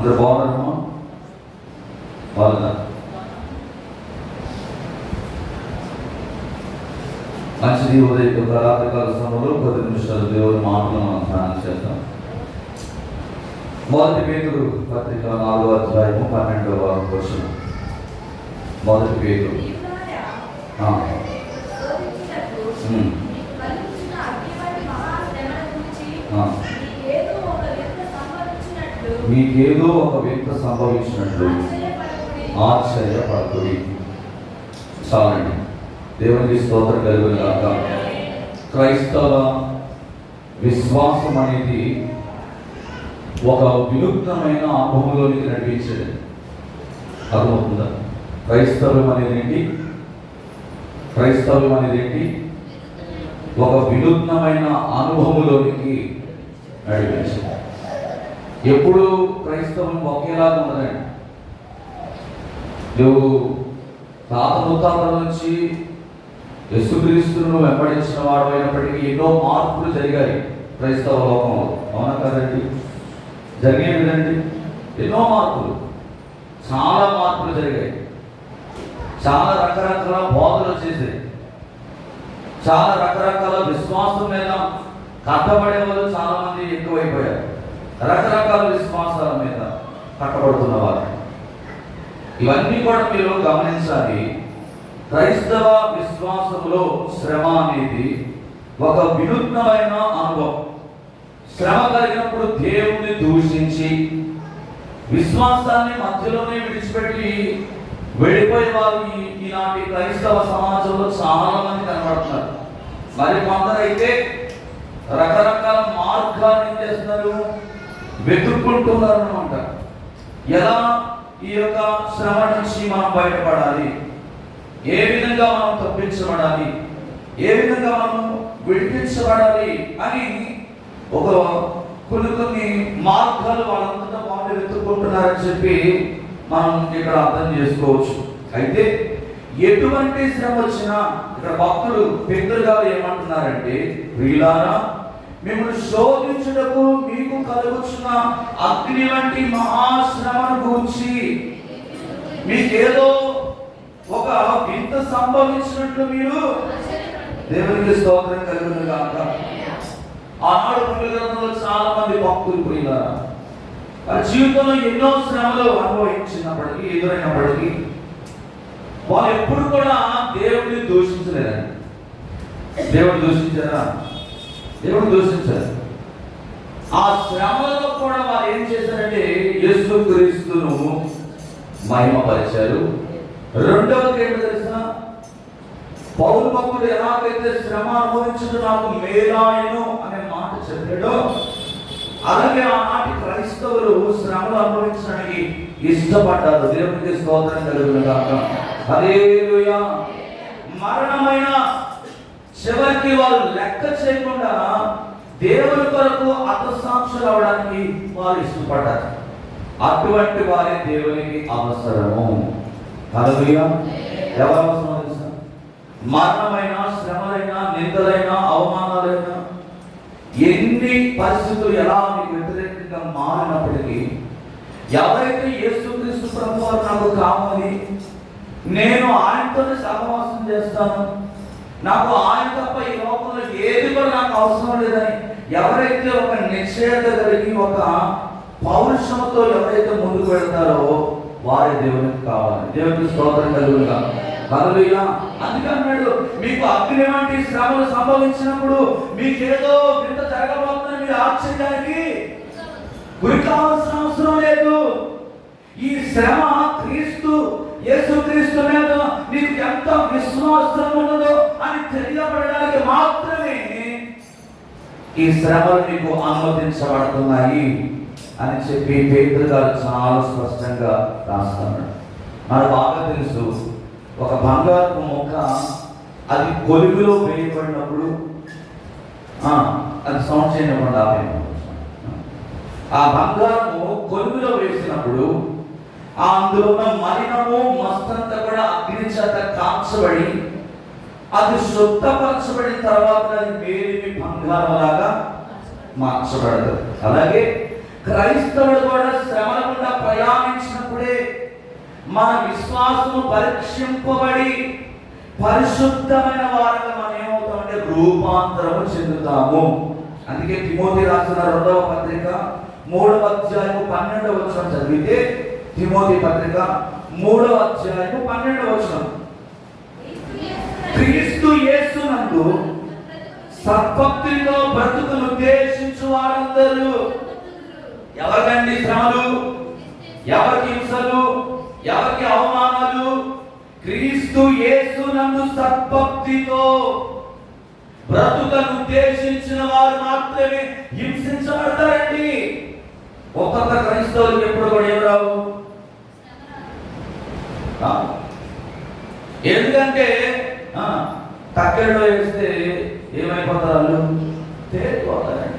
అందరు బాగున్నారమ్మా? బాగుందా? మంచిది. ఉదయం రాత్రికాల సమయంలో 10 నిమిషాలు దేవుని మాటలు మనం ధ్యానం చేద్దాం. మొదటి పేతురు పత్రిక 4వ అధ్యాయము 12వ వచనం. మొదటి పేతురు మీకేదో ఒక వింత సంభవించినట్లు ఆశ్చర్యపడకుడి. చాలండి. దేవునికి స్తోత్రం కలుగును గాక. క్రైస్తవ విశ్వాసం అనేది ఒక వినూత్నమైన అనుభవంలోనికి నడిపించేది. అర్థమవుతుందా? క్రైస్తవ్యం అనేది ఏంటి? క్రైస్తవ్యం అనేది ఏంటి? ఒక వినూత్నమైన అనుభవంలోనికి నడిపించేది. ఎప్పుడు క్రైస్తవం ఒకేలాగా ఉండదండి. నువ్వు తాత ముత్తాతల నుంచి యేసుక్రీస్తును వెంబడించిన వాడు అయినప్పటికీ ఎన్నో మార్పులు జరిగాయి క్రైస్తవ లోకంలో. అవునా కదండి? జరిగాయి కదండి. ఎన్నో మార్పులు, చాలా మార్పులు జరిగాయి. చాలా రకరకాల బోధలు వచ్చేసాయి. చాలా రకరకాల విశ్వాసం మీద కట్టబడే వాళ్ళు చాలా మంది ఎక్కువైపోయారు. రకరకాల విశ్వాసాల మీద కట్టబడుతున్నవారు. ఇవన్నీ కూడా మీరు గమనించాలి. క్రైస్తవ విశ్వాసంలో శ్రమ అనేది ఒక వినూత్నమైన అనుభవం. శ్రమ కలిగినప్పుడు దేవుణ్ణి దూషించి విశ్వాసాన్ని మధ్యలోనే విడిచిపెట్టి వెళ్ళిపోయే వారు ఈనాటి క్రైస్తవ సమాజంలో చాలా మంది కనబడుతున్నారు. మరి కొందరైతే రకరకాల మార్గాలు ఏం చేస్తున్నారు? వెతుక్కుంటున్నారు అనమాట. ఎలా ఈ యొక్క శ్రమ నుంచి మనం బయటపడాలి, ఏ విధంగా మనం తప్పించబడాలి, ఏ విధంగా మనం విడిపించబడాలి అని ఒక కొన్ని మార్గాలు వాళ్ళంతా వాళ్ళు వెతుక్కుంటున్నారని చెప్పి మనం ఇక్కడ అర్థం చేసుకోవచ్చు. అయితే ఎటువంటి శ్రమ వచ్చినా ఇక్కడ భక్తుడు పేతురు గారు ఏమంటున్నారంటే, ప్రియులారా, మిమ్మల్ని శోధించుటకు మీకు కలుగుచున్న అగ్ని వంటి మహాశ్రమను గురించి మీకేదో ఒక వింత సంభవించినట్లు మీరు దేవునికి స్తోత్రం కలుగును గాక. ఆనాడు పునరుద్ధరణలో చాలా మంది భక్తులు ప్రియులారా వారి జీవితంలో ఎన్నో శ్రమలు అనుభవించినప్పటికీ, ఎదురైనప్పటికీ వాళ్ళు ఎప్పుడు కూడా దేవుడిని దూషించలేదండి. దేవుడు దూషించారా? దేవుడు దూషించారు. ఆ శ్రమలో కూడా వారు ఏం చేశారంటే యేసుక్రీస్తును మహిమపరిచారు. రెండవది ఏంటో తెలుసా? పౌలు భక్తుడు ఎలాగైతే శ్రమ అనుభవించడం నాకు మేలాయను అనే మాట చెప్పాడో, అలాగే ఆనాటి క్రైస్తవులు శ్రమలు అనుభవించడానికి ఇష్టపడ్డారు. దేవునికి స్తోత్రం కలుగును గాక. హల్లెలూయా. మరణమైన చివరికి వారు లెక్క చేయకుండా దేవుని కొరకు హతసాక్షులు అవడానికి వారు ఇష్టపడ్డారు. అటువంటి వారే దేవునికి అవసరము. హల్లెలూయా. ఎవరు అవసరం తెలుసా? మరణమైన, శ్రమలైనా, నిందలైనా, అవమానాలైనా, ఎన్ని పరిస్థితులు ఎలా మీకు వ్యతిరేకంగా మారినప్పటికీ ఎవరైతే యేసుక్రీస్తు ప్రభువారు నాకు కావాలి, నేను ఆయనతోనే సహవాసం చేస్తాను, నాకు ఆయన తప్ప ఈ లోకంలో ఏది కూడా నాకు అవసరం లేదని ఎవరైతే ఒక నిశ్చయత కలిగి ఒక పౌరుషంతో ఎవరైతే ముందుకు వెళ్తారో వారే దేవునికి కావాలి. దేవునికి స్తోత్రం కలుగును గాక. హల్లెలూయా. అందుకన్నాడు, మీకు అగ్ని వంటి శ్రమలు సంభవించినప్పుడు మీకేదో వింత జరగబోతుందని మీరు ఆశ్చర్యానికి గురి కావాల్సిన అవసరం లేదు. ఈ శ్రమ యేసుక్రీస్తు మీద నీకు ఎంత విశ్వాసం ఉన్నదో అని తెలియబడడానికి మాత్రమే ఈ శ్రమలు నీకు అనుమతించబడుతున్నాయి అని చెప్పి పేతురు గారు చాలా స్పష్టంగా రాస్తున్నాడు. మనకు బాగా తెలుసు, ఒక బంగారు మొక్క అది కొలుగులో వేయబడినప్పుడు అది సౌండ్ చేయకుండా ఆ బంగారము కొలుగులో వేసినప్పుడు అందులో ఉన్న మలినము మస్తంతా కూడా అగ్ని చేత కాల్చబడి అది శుద్ధపరచబడిన తర్వాత అది వేరేమి బంగారం లాగా మార్చబడదు. అలాగే క్రైస్తవుడు కూడా శ్రమల గుండా మన విశ్వాసము పరీక్షింపబడి పరిశుద్ధమైన వారిగా మనం ఏమవుతామంటే రూపాంతరము చెందుతాము. అందుకే తిమోతి రాసిన 2వ పత్రిక 3వ అధ్యాయము 12వ వచనం చదివితే, తిమోతి పత్రిక 3వ అధ్యాయము 12వ వచనం, క్రీస్తు యేసునందు సద్భక్తితో బ్రతుకును ఉద్దేశించు వారందరూ. ఎవరికండి శ్రమలు, ఎవరికి హింసలు, ఎవరికి అవమానాలు? క్రీస్తు యేసునందు సద్భక్తితో బ్రతుకును ఉద్దేశించిన వారు మాత్రమే హింసించబడతారండి. ఒక్కొక్క క్రైస్తవులకు ఎప్పుడు కూడా ఏం రావు. ఎందుకంటే తక్కెడలో వేస్తే ఏమైపోతారు? వాళ్ళు తేలిపోతారండి.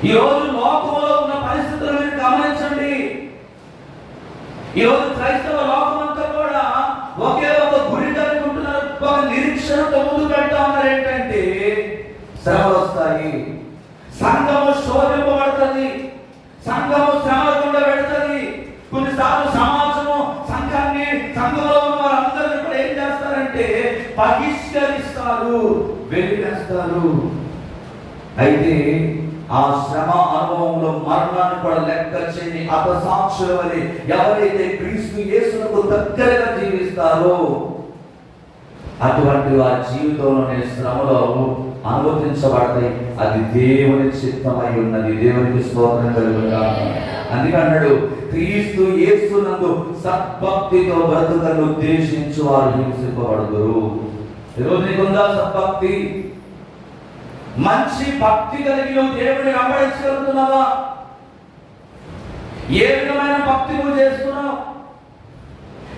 ఈరోజు లోకంలో ఉన్న పరిస్థితులను మీరు గమనించండి. ఈరోజు క్రైస్తవ లోకమంతా కూడా ఒకే ఒక గురి కలిగి ఉంటున్నారు, ఒక నిరీక్షణతో ముందుకు వెళ్తా ఉన్నారు. ఏంటంటే శ్రమలు వస్తాయి, సంఘము శోధింపబడుతుంది, సంఘము శ్రమల గుండా పెడుతుంది. కొన్నిసార్లు సమాజము సంఘంలో ఉన్న వారందరినీ కూడా ఏం చేస్తారంటే బహిష్కరిస్తారు, వెలివేస్తారు. అయితే ఆ శ్రమ అనుభవంలో మరణాన్ని కూడా లెక్క చేయని అపసాక్షుల వలె ఎవరైతే క్రీస్తు యేసునకు దగ్గరగా జీవిస్తారో అటువంటి వారి జీవితంలోనే శ్రమలో అనుమతించబడతాయి. అది దేవుని చిత్తమై ఉన్నది. దేవునికి స్తోత్రం కలుగునుగాక. అందుకన్నాడు, క్రీస్తు యేసునందు సద్భక్తితో బ్రతుకును ఉద్దేశించు వారు హింసింపబడుదురు. ఈరోజు నీకుందా సద్భక్తి? మంచి భక్తి కలిగి నువ్వు దేవుడిని వెంబడించగలుగుతున్నావా? ఏ విధమైన భక్తి నువ్వు చేస్తున్నావు?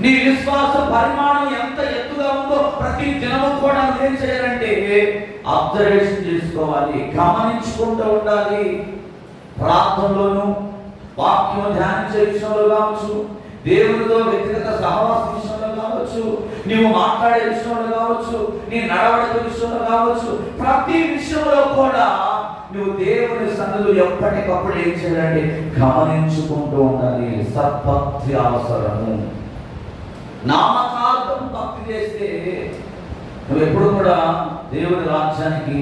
నీ విశ్వాస పరిమాణం ఎంత ఎత్తుగా ఉందో ప్రతి దినము కూడా ఏం చేయాలంటే అబ్జర్వేషన్ చేసుకోవాలి, గమనించుకుంటూ ఉండాలి. ప్రార్థనలోను, వాక్యం ధ్యానించే విషయంలో కావచ్చు, దేవునితో వ్యక్తిగత సహవాస విషయంలో కావచ్చు, నీవు మాట్లాడే విషయంలో కావచ్చు, నీ నడవడిక విషయంలో కావచ్చు, ప్రతి విషయంలో కూడా నువ్వు దేవుని సన్నిధిలో ఎప్పటికప్పుడు ఏం చేయాలంటే గమనించుకుంటూ ఉండాలి. సద్భక్తి అవసరము. నామకార్థం భక్తి చేస్తే నువ్వు ఎప్పుడు కూడా దేవుని రాజ్యానికి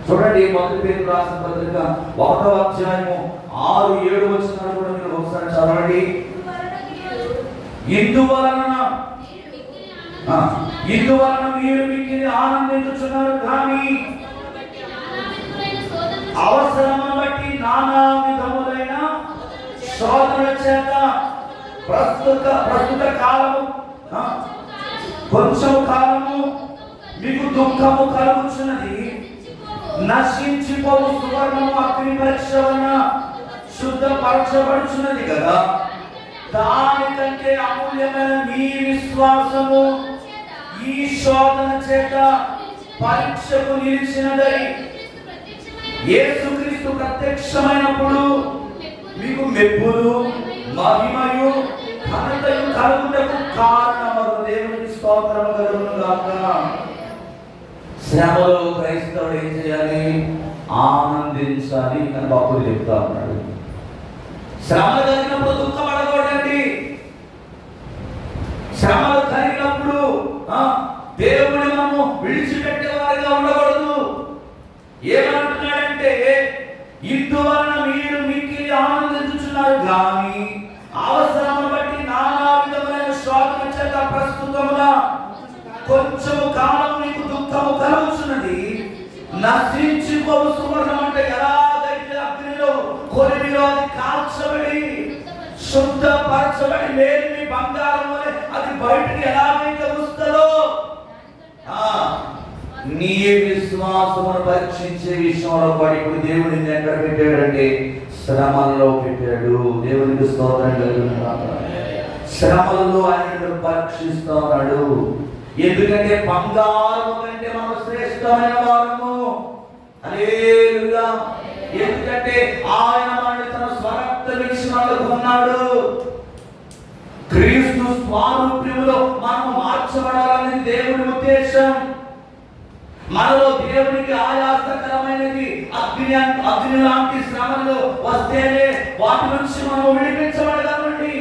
చూడండి. మొదటి పేరు రాసిన పత్రిక 1వ అధ్యాయము 6-7 వచనాలు కూడా మీరు ఒకసారి చదవండి. ఇందువలన మీరు మిక్కిలి ఆనందించుచున్నారు, కానీ అవసరమును బట్టి నానా విధములైన శోధన చేత ప్రస్తుత కాలము కొంచెం కాలము మీకు దుఃఖము కలుగుచున్నది. నశించిపోవు సువర్ణము అగ్ని పరీక్ష వలన శుద్ధపరచబడుచున్నది కదా. దానికంటే అమూల్యమైన మీ విశ్వాసము ఈ శోధన చేత పరీక్షకు నిలిచినదై యేసుక్రీస్తు ప్రత్యక్షమైనప్పుడు మీకు మెప్పులు, మహిమయు, ఘనతయు కలుగుటకు కారణమగు. దేవునికి స్తోత్రము కలుగునుగాక. శ్రమలో క్రైస్తవుడు ఏం చేయాలి? ఆనందించాలి అని భక్తుడు చెప్తా ఉన్నాడు. శ్రమలు కలిగినప్పుడు దుఃఖపడకూడదండి. శ్రమలు కలిగినప్పుడు దేవుని మనము విడిచిపెట్టే వారిగా ఉండకూడదు. ఏమంటున్నాడంటే, ఇందువలన మీరు మిక్కిలి ఆనందించుచున్నారు, కానీ అవసరమును బట్టి నానా విధమైన శోధన చేత ప్రస్తుతమున కొంచెము కాలం మీకు దుఃఖము కలుగుచున్నది. నశించిపోవు సువర్ణం అంటే ఎలాగైతే అగ్నిలో కొలిమిలో అది కాల్చబడి శుద్ధపరచబడి లేని బంగారం వలె అది బయటికి ఎలాగైతే వస్తుందో, నీ విశ్వాసమును పరీక్షించే విషయంలో కూడా ఇప్పుడు దేవుడు నిన్ను ఎక్కడ పెట్టాడంటే శ్రమల్లో పెట్టాడు. దేవునికి స్తోత్రం కలుగునుగాక. శ్రమలలో ఆయన పరీక్షిస్తూ ఉన్నాడు. ఎందుకంటే బంగారము కంటే మనం శ్రేష్టమైన వారము. హల్లెలూయా. ఎందుకంటే ఆయన మనల్ని తన స్వరక్తమిచ్చి మనకు ఉన్నాడు. క్రీస్తు స్వారూప్యములో మనం మార్చబడాలని దేవుని ఉద్దేశం. మనలో దేవునికి ఆయాసకరమైనది అగ్ని లాంటి శ్రమలు వస్తేనే వాటి నుంచి మనం విడిపించబడగలండి.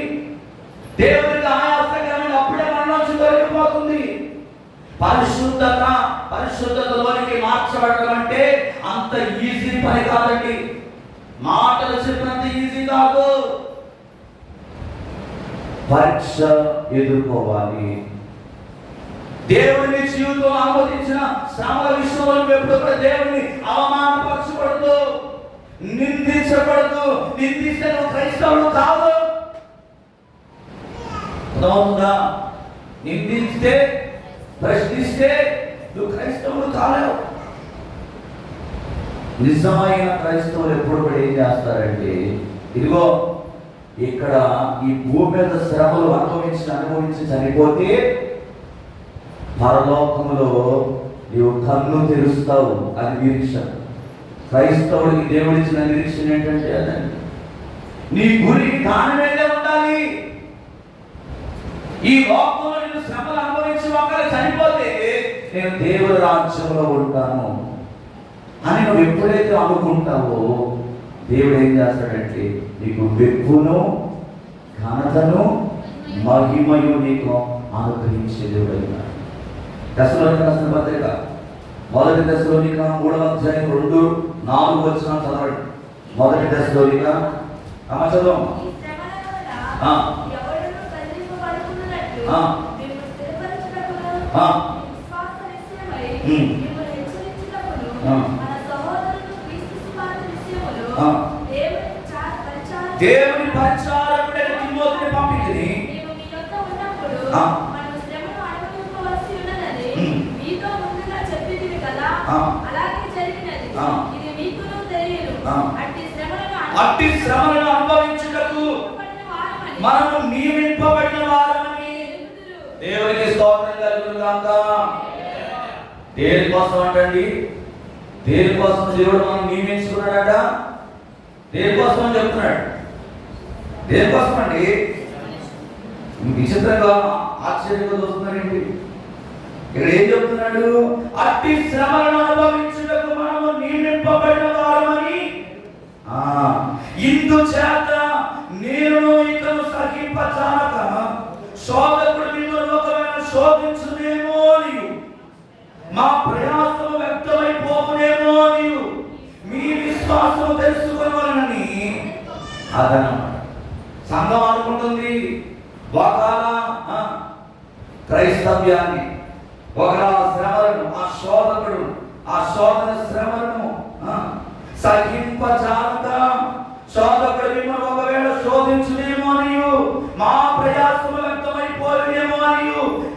పరిశుద్ధతలోనికి మార్చబడడం అంటే అంత ఈజీ పని కాదండి. మాటలు చెప్పినంత ఈజీ కాదు. పరీక్ష ఎదుర్కోవాలి. దేవుని జీవితంలో ఆమోదించిన శ్రమల విషయంలో ఎప్పుడు కూడా దేవుని అవమానపరచబడదు, నిందించబడదు. నిందిస్తే నువ్వు క్రైస్తవుడు కాదు. అర్థమవుతుందా? నిందిస్తే, ప్రశ్నిస్తే నువ్వు క్రైస్తవుడు కాలేవు. నిజమైన క్రైస్తవులు ఎప్పుడు కూడా ఏం చేస్తారంటే, ఇదిగో ఇక్కడ ఈ భూమి మీద శ్రమలు అనుభవించి చనిపోతే పరలోకములో నీవు కన్ను తెరుస్తావు. అది నిరీక్షణ. క్రైస్తవుడికి దేవుడిచ్చిన నిరీక్షణ ఏంటంటే అదండి, నీ గురి దాని మీదే ఉండాలి. ఈ లోకంలో నేను శ్రమలు అనుభవించి ఒకరు చనిపోతే నేను దేవుడి రాజ్యంలో ఉంటాను అని నువ్వు ఎప్పుడైతే అనుకుంటావో దేవుడు ఏం చేస్తాడంటే నీకు మెప్పును, ఘనతను, మహిమయు నీకు అనుగ్రహించే దేవుడు అయినాడు. దశలోనిక రాసిన పత్రిక 1 దశలోనిక 3వ అధ్యాయం 2-4 వచనాలు చదవండి. 1 దశలోనిక చదవం. దేవుని పరిచారకుడైన తిమోతిని పంపించి అట్టి శ్రమలను అనుభవించుటకు మనము నియమింపబడిన వారమని దేవునికి స్తోత్రం కలుగును గాక. దేనికోసం అంటండి? దేనికోసం దేవుడు మనం నియమించుకున్నాడట? దేనికోసం అని చెప్తున్నాడు? దేనికోసం అండి? విచిత్రంగా ఆశ్చర్యంగా చూస్తున్నారండి. ఇక్కడ ఏం చెప్తున్నాడు? అట్టి శ్రమలను అనుభవించుటకు మనము నియమింపబడిన వారమని, ఇందుచేత నేను ఇతను సహింపచాలక శోధకుడు మిమ్మల్ని ఒకవేళ శోధించునేమో అని, మా ప్రయాసము వ్యక్తమైపోవునేమో అని మీ విశ్వాసం తెలుసుకోవాలని అదనమాట. సంఘం అనుకుంటుంది ఒకవేళ క్రైస్తవ్యాన్ని, ఒకవేళ శ్రమలను, ఆ శోధకుడు ఆ శోధన శ్రమలను సహింపచాలక శోధకుడు మిమ్మల్ని ఒకవేళ శోధించునేమో అని, మా ప్రయాసము వ్యక్తమైపోయేమో అని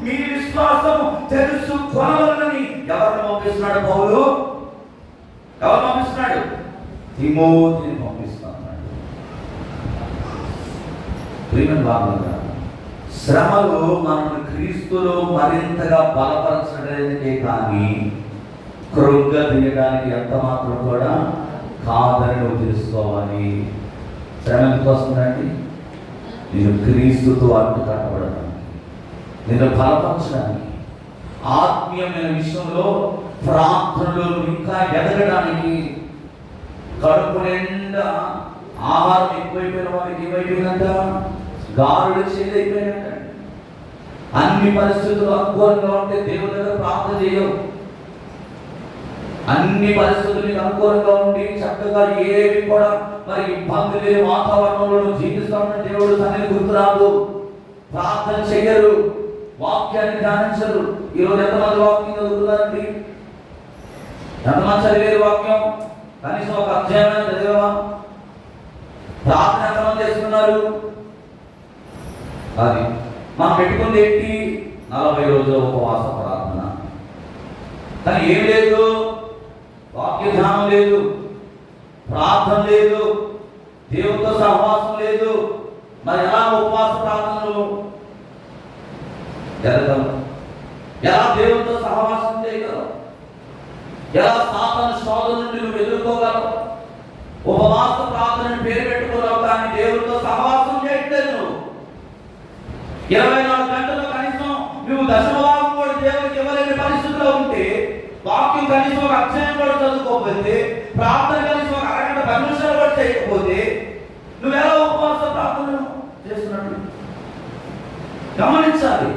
మీ విశ్వాసము తెలుసుకోవాలని ఎవరిని పంపిస్తున్నాడు పౌలు? ఎవరు పంపిస్తున్నాడు? తిమోతిని పంపిస్తున్నాడు. ప్రియమైన వారులారా, శ్రమలు మనల్ని క్రీస్తులో మరింతగా బలపరచడానికే కానీ కృంగదీయడానికి ఎంత మాత్రం కూడా కాదని నువ్వు తెలుసుకోవాలి. శ్రమ ఎందుకు వస్తుందండి? నేను క్రీస్తుతో అంటు కట్టబడడానికి, నిన్ను బలపరచడానికి, ఆత్మీయమైన విషయంలో ప్రార్థనలో ఇంకా ఎదగడానికి. కడుపు నిండా ఆహారం ఎక్కువైపోయిన వారికి ఏమైపోయిందంట? గారుడు చేదైపోయినట్ట. అన్ని పరిస్థితులు అనుకూలంగా ఉంటే దేవుని దగ్గర ప్రార్థన చేయవు. అన్ని పరిస్థితులు అనుకూలంగా ఉండి చక్కగా ఏవి కూడా మరి ఇబ్బంది లేని వాతావరణంలో జీవిస్తామని దేవుడు తనని గుర్తురాదు, ప్రార్థన చెయ్యరు, వాక్యాన్ని ధ్యానించరు. ఈరోజు ఎంతమంది వాక్యం చదువుతున్నారండి? ఎంతమంది చదివేరు వాక్యం? కనీసం ఒక అధ్యాయం చదివావా? ప్రార్థన ఎంతమంది చేస్తున్నారు? అది మనం పెట్టుకుంది ఏంటి? 40 రోజుల ఉపవాస ప్రార్థన. కానీ ఏం లేదు, వాక్య ధ్యానం లేదు, ప్రార్థన లేదు, దేవునితో సహవాసం లేదు. మరి ఎలా ఉపవాస ప్రార్థనలు జరగదు? ఎలా దేవునితో సహవాసం చేయగలవు? ఎలా సాతాను శోధన నుండి నువ్వు ఎదుర్కోగలవు? ఉపవాస ప్రార్థనని పేరు పెట్టుకోరావు, కానీ దేవునితో సహవాసం చేయట్లేదు. 24 గంటల్లో కనీసం నువ్వు దశమ భాగం కూడా దేవునికి ఇవ్వలేని పరిస్థితిలో ఉంటే, వాక్యం కనీసం ఒక అధ్యాయం కూడా చదువుకోకపోతే, ప్రార్థన కనీసం ఒక అరగంట 10 నిమిషాలు కూడా చేయకపోతే నువ్వు ఎలా ఉపవాస ప్రార్థన చేస్తున్నట్టు గమనించాలి.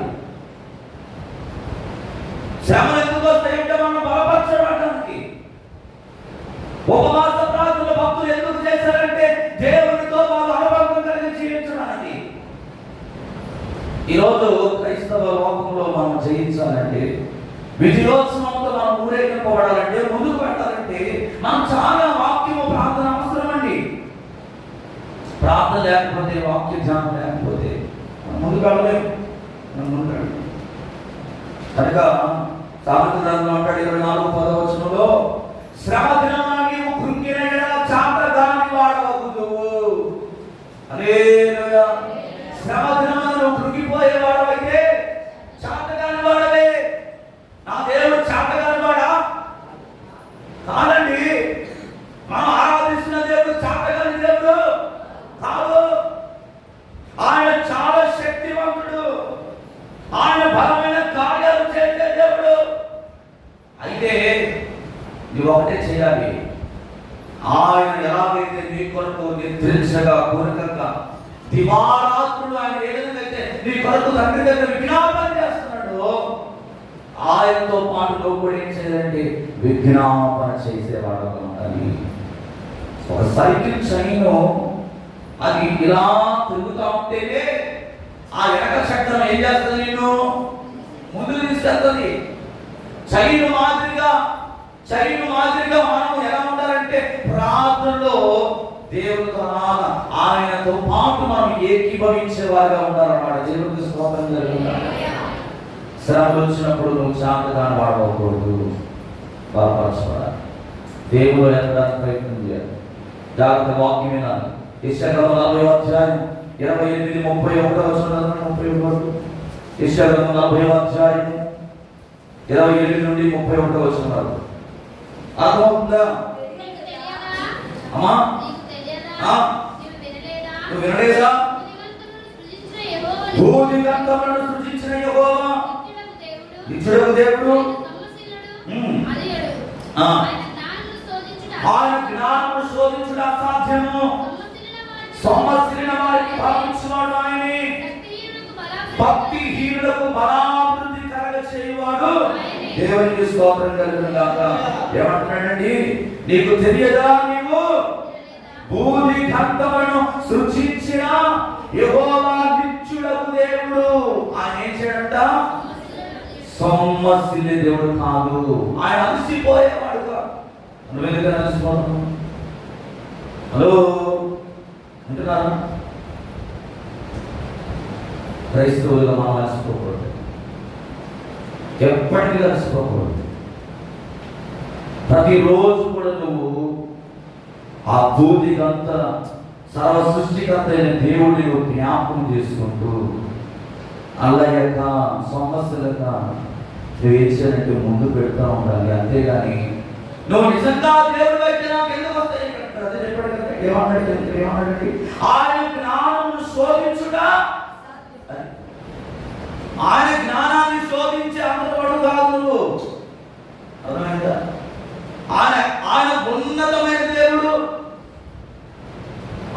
శ్రమలు ఎందుకు వస్తాయంటే మనం బలపరచడానికి. ఉపవాస ప్రార్థనలు భక్తులు ఎందుకు చేశారంటే దేవునితో వాళ్ళు అనుబంధం కలిగి జీవించడానికి. ఈరోజు క్రైస్తవ లోకంలో మనం జయించాలంటే, విజయోత్సవంతో మనం ఊరేగింపబడాలంటే, ముందుకు పెట్టాలంటే మనం చాలా వాక్యము ప్రార్థన అవసరం అండి. ప్రార్థన లేకపోతే, వాక్య ధ్యానం లేకపోతే మనం ముందుకు వెళ్ళలేము. కనుక సామెతల గ్రంథంలో అంటాడు 24:10 శ్రమ దినమున నీవు కృంగిన యెడల చాతగాని వాడవగుదువు. హల్లెలూయా. శ్రమ దినమున నువ్వు కృంగిపోయే వాడవైతే చాతగాని వాడవే. నా దేవుడు చాతగాని వాడా? కాదండి. మనం ఆరాధిస్తున్న దేవుడు చాతగాని దేవుడు కాదు. ఆయన చాలా శక్తివంతుడు. ఆయన బలమైన కార్యాలు చేసే దేవుడు. అయితే నువ్వు ఒకటే చేయాలి. ఆయన ఎలాగైతే నీ కొరకు నిద్రించగా కోరికగా దివారాత్రులు ఆయన ఏ విధంగా అయితే నీ కొరకు తండ్రి దగ్గర విజ్ఞాపన చేస్తున్నాడు, ఆయనతో పాటు నువ్వు కూడా ఏం చేయాలంటే విజ్ఞాపన చేసేవాడు ఉండాలి. ఒక సైకిల్ చైన్ అది ఇలా తిరుగుతూ ఉంటేనే ఆ వెనక చక్రం ఏం చేస్తుంది? నిన్ను ముందుకు తీసుకెళ్తుంది. చైన్ మాదిరిగా మనం ఎలా ఉండాలంటే ప్రార్థనలో దేవుడితో ఆయనతో పాటు మనం ఏకీభవించే వారిగా ఉండాలన్నమాట. దేవుడికి స్తోత్రం జరుగుతుంది. శ్రమలు వచ్చినప్పుడు నువ్వు శాంతగానే వాడకూడదు, బాధపరచబడాలి. దేవుడు ఎక్కడానికి ప్రయత్నం చేయాలి. జాగ్రత్త వాక్యం వినాలి. యెషయా 40:28 యెషయా 40:27 నుండి 31 అర్థమవుతుందా అమ్మా? నువ్వు వినలేదా? భూదిగంతములను సృజించిన యెహోవా నిత్యుడగు దేవుడు, ఆయన జ్ఞానమును శోధించుట అసాధ్యము. సొమ్మసిలిన వారికి భావించువాడు ఆయనే. భక్తిహీనులకు బలాభివృద్ధి కలగ చేయువాడు. దేవునికి స్తోత్రం కలుగును గాక. ఏమంటున్నాడండి? నీకు తెలియదా? నీవు భూదిగంతములను సృజించిన యెహోవా నిత్యుడగు దేవుడు. ఆయన ఏం చేయడంట? సొమ్మసిల్లే దేవుడు కాదు. ఆయన అలసిపోయేవాడు కాదు. నువ్వెందుకు అలసిపోతున్నావు? హలో అంటున్నారా? క్రైస్తవులుగా మనం అలసిపోకూడదు, ఎప్పటికీ అలసిపోకూడదు. ప్రతిరోజు కూడా నువ్వు ఆ భూదిగంత సర్వ సృష్టికర్త అయిన దేవుడిని నువ్వు జ్ఞాపకం చేసుకుంటూ అల్లయ్యక సమస్యలక నువ్వు ఏడ్చినట్టు ముందు పెడతా ఉండాలి. అంతేగాని నువ్వు నిజంగా దేవుడు అయితే నాకు ఎందుకు వస్తాయి? అదే చెప్పాడు కదా. ఏమన్నాడండి? ఆయన జ్ఞానమును శోధించుట, ఆయన జ్ఞానాన్ని శోధించే అంతవాడు కాదు నువ్వు. అర్థమైందా? ఆయన ఉన్నతమైన దేవుడు.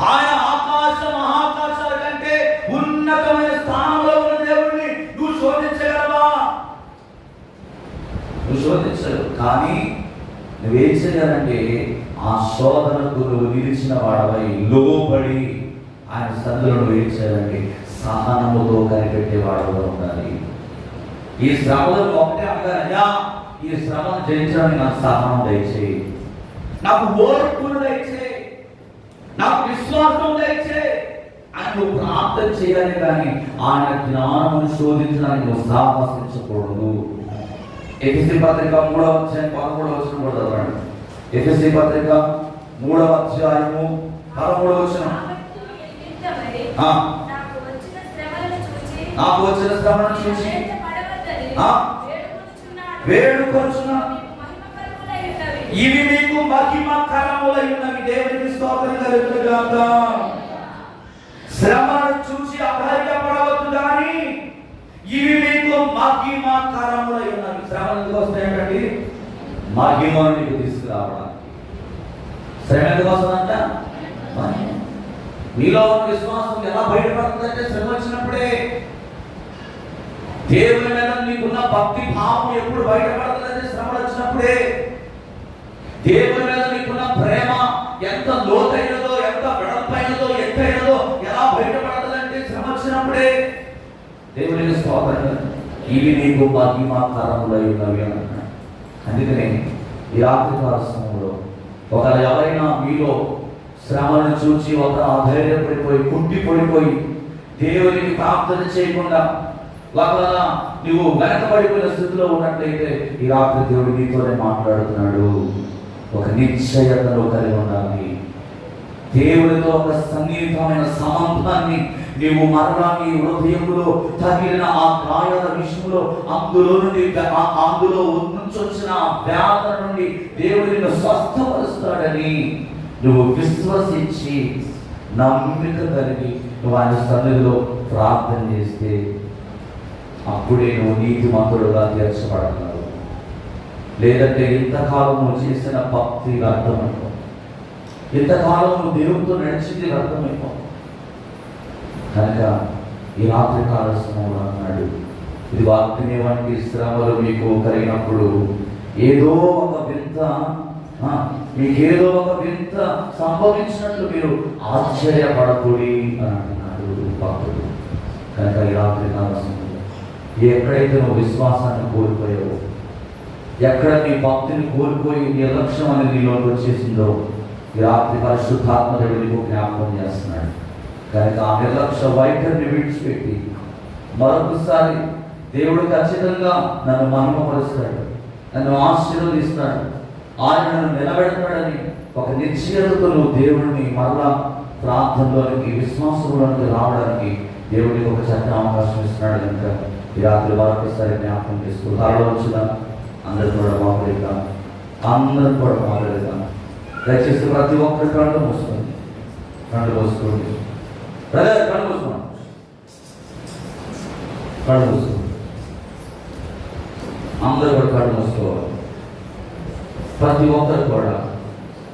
ఆయన ఆకాశ మహాకాశాల కంటే ఉన్నతమైన స్థానంలో ఉన్న దేవుడిని నువ్వు శోధించగలవా? నువ్వు శోధించలేవు. కానీ నువ్వేం చేయాలంటే ఆ శోధనకు నువ్వు నిలిచిన వాడవై లోబడి ఆయన సన్నిధిలో నువ్వు ఏం చేయాలంటే సహనముతో కనిపెట్టే వాడుగా ఉండాలి. ఈ శ్రమలను ఒకటే అనగా, ఈ శ్రమను జయించడానికి నాకు సహనం దయచేయి, నాకు ఓర్పును దయచేయి, నాకు విశ్వాసం దయచేయి అని నువ్వు ప్రార్థన చేయాలి. కానీ ఆయన జ్ఞానమును శోధించడానికి నువ్వు సాహసించకూడదు. ఎఫెసీ పత్రిక 3వ అధ్యాయం 13వ వచనం కూడా చదవండి. ఎఫెసీ పత్రిక 3వ అధ్యాయము 13వ వచనం. నాకు వచ్చిన శ్రమను చూసి వేడుకొనుచున్నా, ఇవి మీకు మహిమకరములై ఉన్నవి. దేవునికి స్తోత్రం కలుగును గాక. శ్రమను చూసి అధైర్యపడవద్దు, కానీ ఇవి మీకు మహిమకరములై ఉన్నవి. శ్రమలు ఎందుకు వస్తాయండి? మహిమను నీకు తీసుకురావడానికి. శ్రమ ఎందుకు వస్తుందంట? నీలో ఉన్న విశ్వాసం ఎలా బయటపడుతుందంటే శ్రమ వచ్చినప్పుడే. దేవుని మీద నీకున్న భక్తి భావం ఎప్పుడు బయటపడుతుందంటే శ్రమలు వచ్చినప్పుడే. దేవుని మీద నీకున్న ప్రేమ ఎంత లోతైనదో, ఎంత వెడల్పైనదో, ఎత్తైనదో ఎలా బయటపడుతుందంటే శ్రమ వచ్చినప్పుడే. దేవునికి స్తోత్రం. ఇవి నీకు మహిమాకారములై ఉన్నవి అన్నాడు. అందుకనే ఈ రాత్రికాల సమయంలో ఒకరు ఎవరైనా మీలో శ్రమను చూచి ఒక అధైర్యపడిపోయి కుంటిపడిపోయి దేవునికి ప్రార్థన చేయకుండా ఒకవేళ నువ్వు వెనకబడిపోయిన స్థితిలో ఉన్నట్లయితే ఈ రాత్రి దేవుడు నీతోనే మాట్లాడుతున్నాడు. ఒక నిశ్చయతను కలిగి ఉండాలి. దేవుడితో ఒక సన్నిహితమైన సంబంధాన్ని నీవు మరలా నీ హృదయంలో తగిలిన ఆ గాయాల విషయంలో అందులో నుంచి వచ్చిన వ్యాధి నుండి దేవుడు నిన్ను స్వస్థపరుస్తాడని నువ్వు విశ్వసించి నమ్మిక కలిగి నువ్వు ఆయన సన్నిధిలో ప్రార్థన చేస్తే అప్పుడే నువ్వు నీతిమంతుడుగా తీర్చబడతావు. లేదంటే ఇంతకాలం నువ్వు చేసిన భక్తి వ్యర్థమైపో, ఇంతకాలం నువ్వు దేవుడితో నడిచింది వ్యర్థమైపో. కనుక ఈ రాత్రి కాల సమయంలో అన్నాడు, ఇది అగ్ని వంటి శ్రమలు మీకు కలిగినప్పుడు ఏదో ఒక వింత మీకేదో ఒక వింత సంభవించినట్లు మీరు ఆశ్చర్యపడకూడి అని అంటున్నాడు భక్తుడు. కనుక ఈ రాత్రి కాల సమయంలో ఎక్కడైతే నువ్వు విశ్వాసాన్ని కోల్పోయావో, ఎక్కడ నీ భక్తిని కోల్పోయి నిర్లక్ష్యం అనేది నీలోకి వచ్చేసిందో ఈ రాత్రి పరిశుద్ధాత్మ దేవుడు నీకు జ్ఞాపకం చేస్తున్నాడు. కనుక ఆ నిర్లక్ష్య వైఖరిని విడిచిపెట్టి మరొకసారి దేవుడు ఖచ్చితంగా నన్ను మహిమపరుస్తాడు, నన్ను ఆశీర్వదిస్తాడు, ఆయన నన్ను నిలబెడతాడని ఒక నిశ్చయతతో నువ్వు దేవుడిని మరలా ప్రార్థనలోనికి విశ్వాసంలోనికి రావడానికి దేవుడికి ఒక చక్కని అవకాశం ఇస్తున్నాడు. కనుక ఈ రాత్రి మరొకసారి జ్ఞాపకం చేసుకో. త్వరలో వచ్చిన అందరు కూడా మాట్లాడేద్దాం, అందరూ కూడా మాట్లాడేద్దాం. దయచేసి ప్రతి ఒక్కరి కళ్ళు మూసుకోండి, కళ్ళు మూసుకోండి. బ్రదర్ కళ్ళు మూసుకోండి, కళ్ళు మూసుకోండి. అందరూ కూడా కళ్ళు మూసుకోవాలి. ప్రతి ఒక్కరు కూడా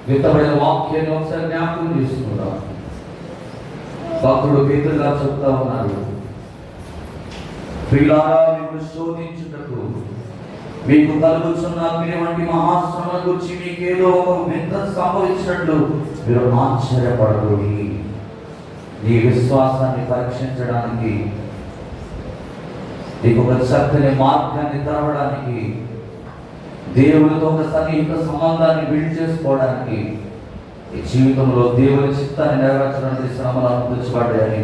విత్తబడిన వాక్యాన్ని ఒకసారి జ్ఞాపకం చేసుకుంటాం. భక్తుడు పేతురుగా చెప్తా ఉన్నారు, ప్రియులారా మీకు శోధించుటకు మీకు కలుగుతున్న అగ్ని వంటి మహాశ్రమ గురించి మీకేదో ఒక వింత సంభవించినట్లు మీరు ఆశ్చర్యపడకూడదు. నీ విశ్వాసాన్ని పరీక్షించడానికి, నీకు ఒక చక్కని మార్గాన్ని తెరవడానికి, దేవుడితో ఒక సన్నిహిత సంబంధాన్ని బిల్డ్ చేసుకోవడానికి, ఈ జీవితంలో దేవుని చిత్తాన్ని నెరవేర్చడానికి శ్రమలు అనుభవించబడ్డాయని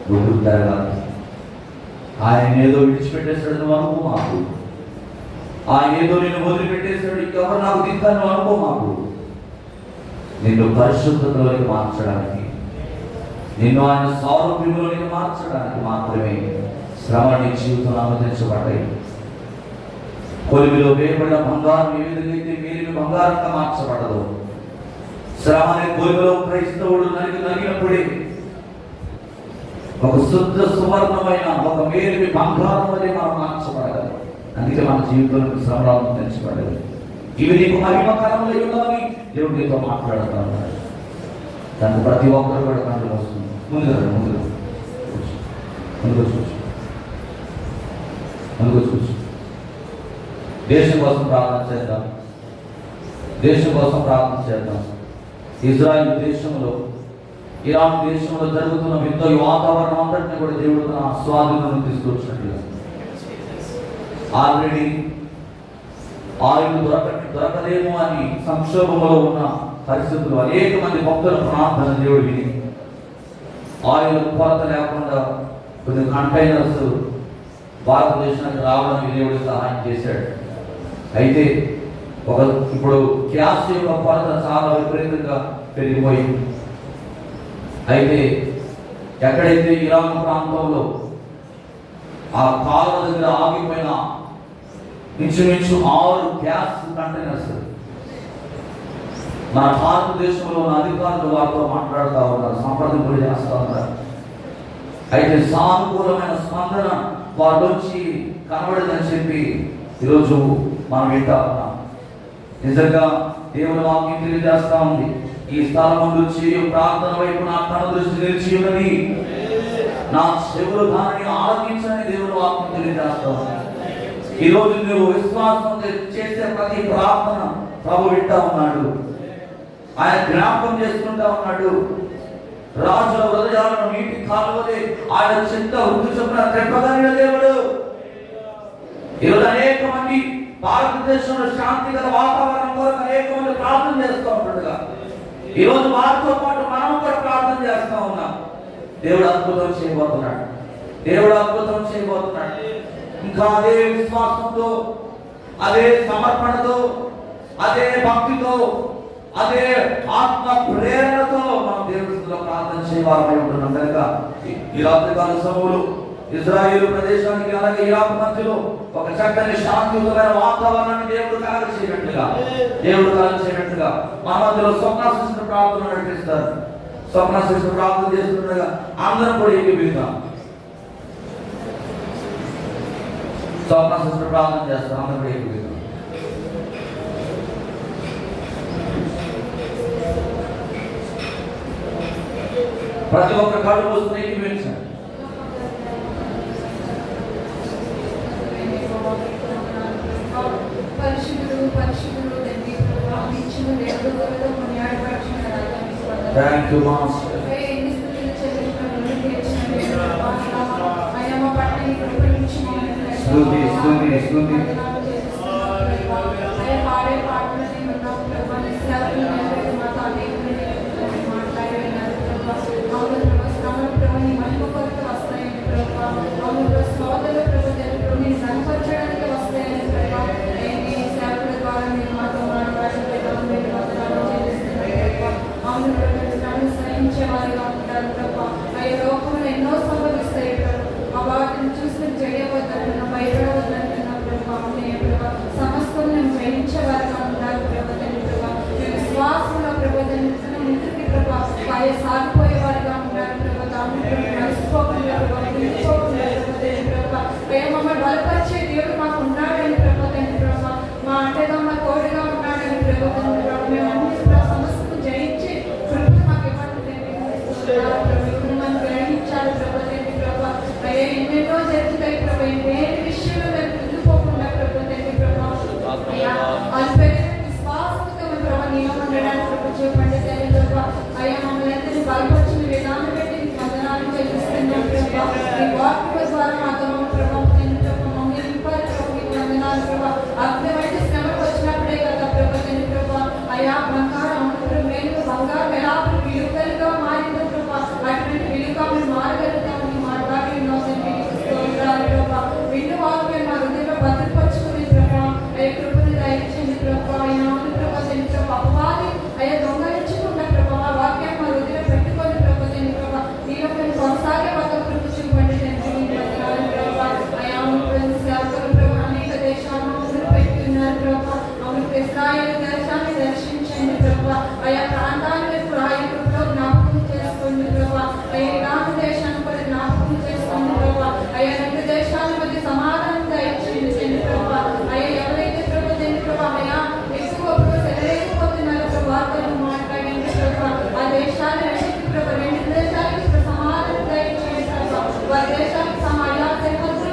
గుర్తు జరగాలి. ఆయన ఏదో విడిచిపెట్టేశాడు నువ్వు అనుకో మాకు, ఆయన ఏదో నేను వదిలిపెట్టేశాడు ఇంకెవరు నాకు దిక్కాను అనుకో మాకు. నిన్ను పరిశుద్ధతలోకి మార్చడానికి, నిన్ను ఆయన సారూప్యంలోకి మార్చడానికి మాత్రమే శ్రమ నీ జీవితంలో అనుమతించబడ్డాయి. కొలిమిలో వేయబడిన బంగారం ఏ విధంగా అయితే మేలిమి బంగారంగా మార్చబడదు, శ్రమ అనే కొలిమిలో క్రైస్తవుడు నలిగినప్పుడే ఒక శుద్ధ సువర్ణమైన ఒక మేలిమి బంగారం వలె మనం మార్చబడగలం. అందుకే మన జీవితంలో శ్రమలు అనుమతించబడదు. ఇవి నీకు మహిమకరములై ఉన్నవని దేవుడు నీతో మాట్లాడుతూ ఉన్నాడు. దానికి ప్రతి ఒక్కరు కూడా కంటిలో వస్తుంది. ముందుగా చూసి దేశం కోసం ప్రార్థన చేద్దాం, దేశం కోసం ప్రార్థన చేద్దాం. ఇజ్రాయిల్ దేశంలో, ఇరాన్ దేశంలో జరుగుతున్న యుద్ధ వాతావరణం అంతటిని కూడా దేవుడు తన స్వాధీనం తీసుకొచ్చినట్లుగా ఆల్రెడీ ఆయులు దొరకలేమో అని సంక్షోభంలో ఉన్న పరిస్థితులు అనేక మంది భక్తుల ప్రార్థన దేవుడు విని ఆయులు కొరత లేకుండా కొన్ని కంటైనర్స్ భారతదేశానికి రావడానికి దేవుడు సహాయం చేశాడు. అయితే ఇప్పుడు గ్యాస్ యొక్క కొరత చాలా విపరీతంగా పెరిగిపోయింది. అయితే ఎక్కడైతే ఇరాన్ ప్రాంతంలో ఆ కాలువ దగ్గర ఆగిపోయిన ఇంచుమించు 6 గ్యాస్ కంటైనర్స్ మన భారతదేశంలో ఉన్న అధికారులు వారితో మాట్లాడుతూ ఉన్నారు, సంప్రదింపులు చేస్తూ ఉన్నారు. అయితే సానుకూలమైన స్పందన వారి నుంచి కనబడదని చెప్పి ఈరోజు మనం వింటా ఉన్నాం. నిజంగా దేవుని వాక్యం తెలియజేస్తా ఉంది, ఈ స్థలం నుంచి ప్రార్థన వైపు నా కను దృష్టి నిలిచి ఉన్నది. నా చెవులు దానిని ఆలకించని దేవుడు వాక్యం తెలియజేస్తాను. ఈరోజు నువ్వు విశ్వాసం చేసే ప్రతి ప్రార్థన ప్రభు వింటా ఉన్నాడు. ఆయన జ్ఞాపకం చేసుకుంటా ఉన్నాడు. రాజుల హృదయాలను నీటి కాలువలే ఆయన చింత వృద్ధి చొప్పున తెప్పగలిగిన దేవుడు. ఈరోజు అనేక మంది భారతదేశంలో శాంతి గల వాతావరణం కొరకు అనేక మంది ప్రార్థన చేస్తూ ఉంటుండగా ఈరోజు వారితో పాటు మనం కూడా ప్రార్థన చేస్తూ ఉన్నాం. దేవుడు అద్భుతం చేయబోతున్నాడు. దేవుడు అద్భుతం చేయబోతున్నాడు. ఇంకా అదే విశ్వాసంతో, అదే సమర్పణతో, అదే భక్తితో, అదే ఆత్మ ప్రేరణతో మనం దేవుడిలో ప్రార్థన చేయవాలై ఉంటున్నాం కనుక ఈ రాత్రికాల సమయంలో ఇజ్రాయేలు ప్రదేశానికి అలాగే ఇరాక్ మధ్యలో ఒక చక్కని శాంతియుతమైన వాతావరణాన్ని దేవుడు కలగచేయనట్టుగా మా మధ్యలో స్వప్నాశిస్తున్న ప్రార్థన నడిపిస్తారు. స్వప్నాశిస్తున్న ప్రార్థన చేస్తుండగా అందరం కూడా ఏకీభవిద్దాం. స్వప్నాశిస్తున్న ప్రార్థన చేస్తాం. అందరం కూడా ఏకీభవిద్దాం. ప్రతి ఒక్క కళ్ళు మూసుకుని ఏకీభవించండి. Thank you, Master. Stuti. ఎన్నో సంభవిస్తాయి. వాటిని చూసి జయవద్దన్న భయపడవద్దన్న సమస్తం మేము గ్రహించే వారిగా ఉండాలి. విశ్వాసంలో ముందుకి సాగిపోయే వారిగా ఉండాలి. మర్చిపోకుండా మమ్మల్ని బలపరిచే దేవుడు మాకు ఉన్నాడని మా అంటగా మా తోడుగా ఉన్నాడని మేము అన్ని సమస్యను జయించి మాకు మనం గ్రహించాలి. ఎన్నెన్నో జరుగుతాయి ప్రభు. దేని విషయంలో మేము ముందుపోకుండా విశ్వాసంతో చూపండి. అయ్యా మమ్మల్ని ఎంతని బలపరిచిన విధానం పెట్టి వందనాలు చెల్లిస్తున్నాం ప్రభావ. వాక్య ద్వారా మాతో ప్రభావం మమ్మల్ని నింపాలి ప్రభు. వందనాలు ప్రభావ. అర్థమైన శ్రమకు వచ్చినప్పుడే కదా ప్రభు ప్రభావ. అయ్యా బంగారం మేలు బంగారం ఎలా విలుకలుగా మారిందో ప్రభావ. అటువంటి విలుగా మేము మారగలుగుతాము. విన్ను వాక్యం మా హృదయంలో భద్రపరుచుకుని ప్రభావ. అయ్యా కృపను దయచేయండి ప్రభావ. అపవాది అయ్యా దొంగలించకుండా ప్రభావ వాక్యం మా హృదయంలో పెట్టుకొని ప్రభావ. నీలో మేము కొనసాగే వద్ద కృప చూపండి ప్రభావ. అయ్యా ప్రభావ అనేక దేశాలను పెట్టున్నారు ప్రభావ. అవును ఇశ్రాయేలు దేశాన్ని దర్శించండి ప్రభావ. అయా ప్రాంతాన్ని రాయకుల్లో జ్ఞాపకం చేసుకోండి ప్రభావ. అయ్యా ఇరాన్ దేశాన్ని కూడా జ్ఞాపకం చేసుకోండి ప్రభావ. అయ్యా రెండు దేశాల మధ్య సమాధానం దయచేయండి ప్రభావ. అయ్యా ఎవరైతే ప్రభావ అయ్యా ఎక్కువ సెలరేకపోతున్నారు వార్తలు మాట్లాడండి ప్రభావ. ఆ దేశాలు రెండు దేశాలకి సమాధానం దయచేయండి ప్రభావ. వారి దేశానికి సమాధానం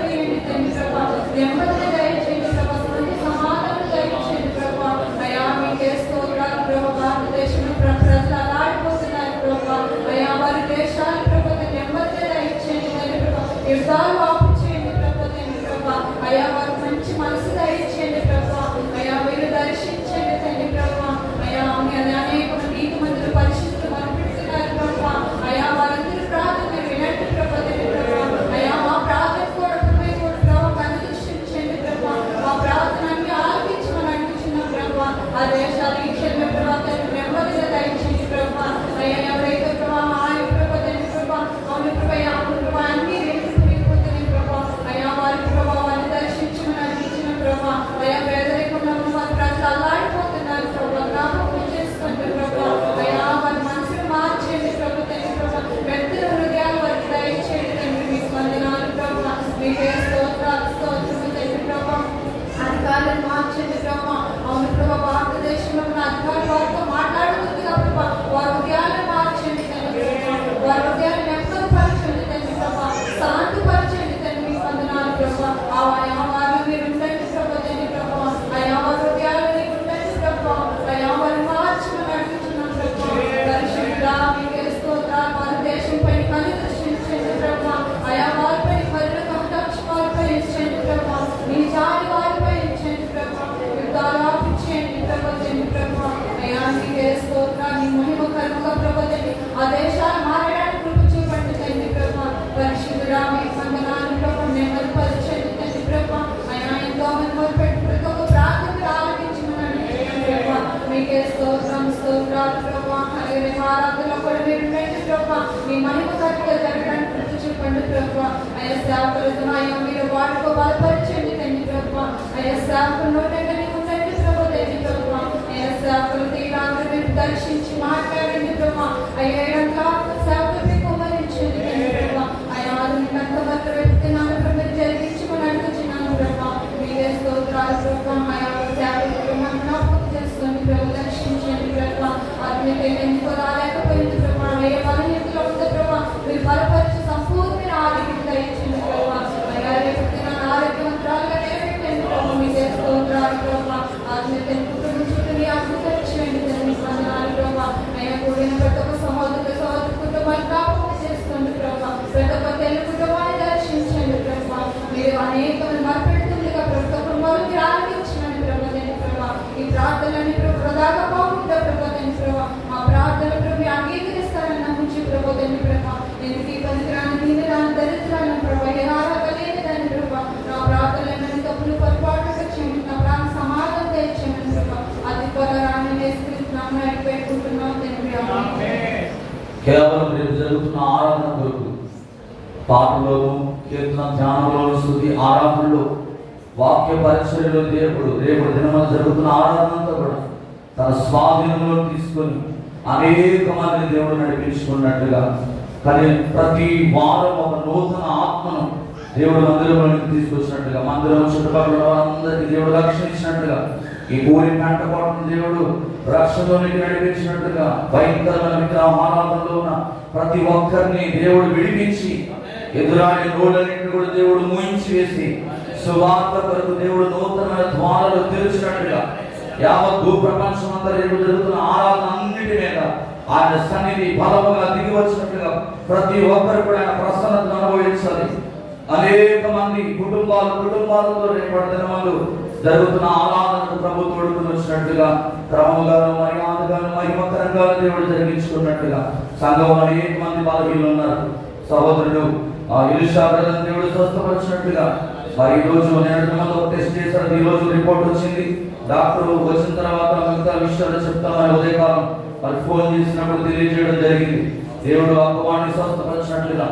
వేయండి తండ్రి ప్రభావ. నెమ్మది దయచేయండి ప్రభావ. సమాధానం దయచేయండి ప్రభావ. అయ్యా మీకే స్తోత్రాలు ప్రభావ. భారతదేశంలో ప్రజలు అలాడిపోతున్నారు ప్రభావ. అయ్యా వారి దేశాలు ప్రభావ నెమ్మది దయచేయండి తండ్రి ప్రభావ. యుద్ధాలు ఆపు చేయండి ప్రభావ. అయ్యా వారు మంచి మనసు దయచేయండి ప్రభావ. అయ్యా మీరు దర్శించండి తండ్రి ప్రభావ. అయ్యా అనేక నీతి మందులు పరిశుద్ధులు కనిపెడుతున్నారు ప్రభావ. అయ్యా వారందరూ ప్రార్థన వినండి ప్రభావ. అయ్యా మా ప్రార్థన కూడా ప్రభావ కనుదృష్టించండి ప్రభావ. మా ప్రార్థనని ఆలకించమని అడుగుతున్నాం ప్రభావ. ఆ దేశాలు ఈ క్షణ ప్రభావ నెమ్మదిగా దయచేయండి ప్రభావ. అయ్యా ఎవరైతే ప్రభావ ఆయన ప్రభావ అవును ప్రభావ అన్ని అయ్యా వారి ప్రభావాన్ని దర్శించమని అడిగించిన ప్రభావ. అయ్యా పేదరికంలో వారి ప్రజలు అల్లాడిపోతున్నారు ప్రభావ. జ్ఞాపకం చేసుకోండి ప్రభావ. అయ్యా వారి మనసును మార్చేయండి ప్రభావ. వ్యక్తుల హృదయాలు వారికి దయచేయండి తండ్రి. మీకు వందనాలు ప్రభావ. మీకే స్తోత్రాలు తండ్రి ప్రభావ. అధికారులను మార్చండి ప్రభావ. అవును ప్రభావ భారతదేశంలో ఉన్న అధికారులు వారితో మాట్లాడుతుంది ప్రభావ. వారి హృదయాలను మార్చండి తండ్రి ప్రభావ. వారి హృదయాలను నెమ్మదిపరచండి తండ్రి ప్రభావ. సాక్షిగా జరగడానికి కృప చూపండి ప్రభువా. అయ్యా సేవకులతో అయ్యా మీరు వాటితో బలపరచండి తండ్రి ప్రభువా. అయ్యా సేవకులు నోటంగా నీవు ఉండండి ప్రభు తండ్రి ప్రభువా. అయ్యా సేవకులతో ఇలాంటి మీరు దర్శించి మాట్లాడండి ప్రభువా. అయ్యా సేవకులపై కుమరించండి తండ్రి ప్రభువా. అయ్యా ఆధునిక అంతవరకు వెళ్తున్నాను ప్రభు జరిగించుకుని అడుగుతున్నాను ప్రభువా. మీరే స్తోత్రాలు ప్రభువా. అయ్యా సేవకులు మనం జ్ఞాపకం చేసుకోండి ప్రభు, దర్శించండి ప్రభువా. ఆత్మీయత ఎందుకు రాలేకపోయింది ప్రభువా. ఏ బలహీనతలో ఉంది ప్రభువా, మీరు బలపరిచి సంపూర్ణ ఆరోగ్యం దయచేయండి ప్రభువా. అయ్యా రేపు ఆరోగ్యవంతురాలుగా నిలబెట్టండి ప్రభు, మీకే స్తోత్రాలు ప్రభువా. ఆత్మీయత కుటుంబం చుట్టూ మీ ఆశీర్వదించండి తండ్రి, వందనాలు ప్రభువా. అయ్యా కూడిన ప్రతి ఒక్క సహోదరు కుటుంబాన్ని జ్ఞాపకం చేసుకోండి ప్రభువా. ప్రతి ఒక్క తెలుగు కుటుంబాన్ని దర్శించండి ప్రభువా. మీరు అనేక మరపెడుతుందిగా ప్రతి ఒక్క మొదలు మీరు ఆలోచించండి ప్రభు తండ్రి ప్రభువా. ఈ ప్రార్థనని ప్రభు ప్రధాన బాగుంటుంది ప్రభు తండ్రి ప్రభువా. మా ప్రార్థన ప్రభు మీరు అంగీకరిస్తారని నమ్మించి ప్రభు తండ్రి ప్రభువా. ఎందుకు ఈ పనికిరాని దీనిరాని దరిద్రాలను ప్రభు ఏ ఆరాధన లేని తండ్రి ప్రభువా. నా ప్రార్థనలను తప్పులు పొరపాటు చేయండి, నా ప్రాణ సమాధానం తెచ్చండి ప్రభు. అది పొలరాన్ని వేసుకుంటున్నాము అడిపెట్టుకుంటున్నాం తండ్రి. కేవలం రేపు జరుగుతున్న ఆరాధన కొరకు పాటలోను కీర్తన ధ్యానంలోను స్తుతి ఆరాధనలో వాక్య పరిచర్యలో దేవుడు రేపు దినమున జరుగుతున్న ఆరాధనంతా కూడా తన స్వాధీనంలో తీసుకొని అనేక మంది దేవుడు నడిపించుకున్నట్టుగా కానీ ప్రతి వారం ఒక నూతన ఆత్మను దేవుడు మందిరంలోకి తీసుకొచ్చినట్టుగా, మందిరం చుట్టుపక్కల అందరికీ దేవుడు రక్షణ ఇచ్చినట్టుగా, ఈ ఊరి కంట కోటను దేవుడు రక్షణలోనికి నడిపించినట్టుగా, భయంకరమైన విగ్రహారాధనలో ఉన్న ప్రతి ఒక్కరిని దేవుడు విడిపించి ఎదురాని రోడ్లన్నింటినీ కూడా దేవుడు మూయించి వేసి సువార్త కొరకు దేవుడు నూతనమైన ద్వారాలు తెరిచినట్టుగా యావత్ భూప్రపంచం అంతా రేపు జరుగుతున్న ఆరాధన అన్నిటి మీద ఆయన సన్నిధి బలముగా దిగి వచ్చినట్టుగా ప్రతి ఒక్కరు కూడా ఆయన ప్రసన్నతను అనుభవించాలి. అనేక మంది కుటుంబాలతో రేపటి దినములు జరుగుతున్న ఆరాధనకు ప్రభు తోడుకుని వచ్చినట్టుగా క్రమంగాను మర్యాదగాను మహిమకరంగా దేవుడు జరిగించుకున్నట్టుగా సంఘం అనేక మంది బలహీనులు ఉన్నారు. సహోదరుడు ఎలీషా బ్రదర్ దేవుడు స్వస్థపరిచినట్టుగా మరి ఈ రోజు నేను టెస్ట్ చేశారు, ఈ రోజు రిపోర్ట్ వచ్చింది. డాక్టర్ వచ్చిన తర్వాత మిగతా విషయాలు చెప్తామని ఉదయకాలం మరి ఫోన్ చేసినప్పుడు తెలియజేయడం జరిగింది. దేవుడు అపవాన్ని స్వస్థపరిచినట్లుగా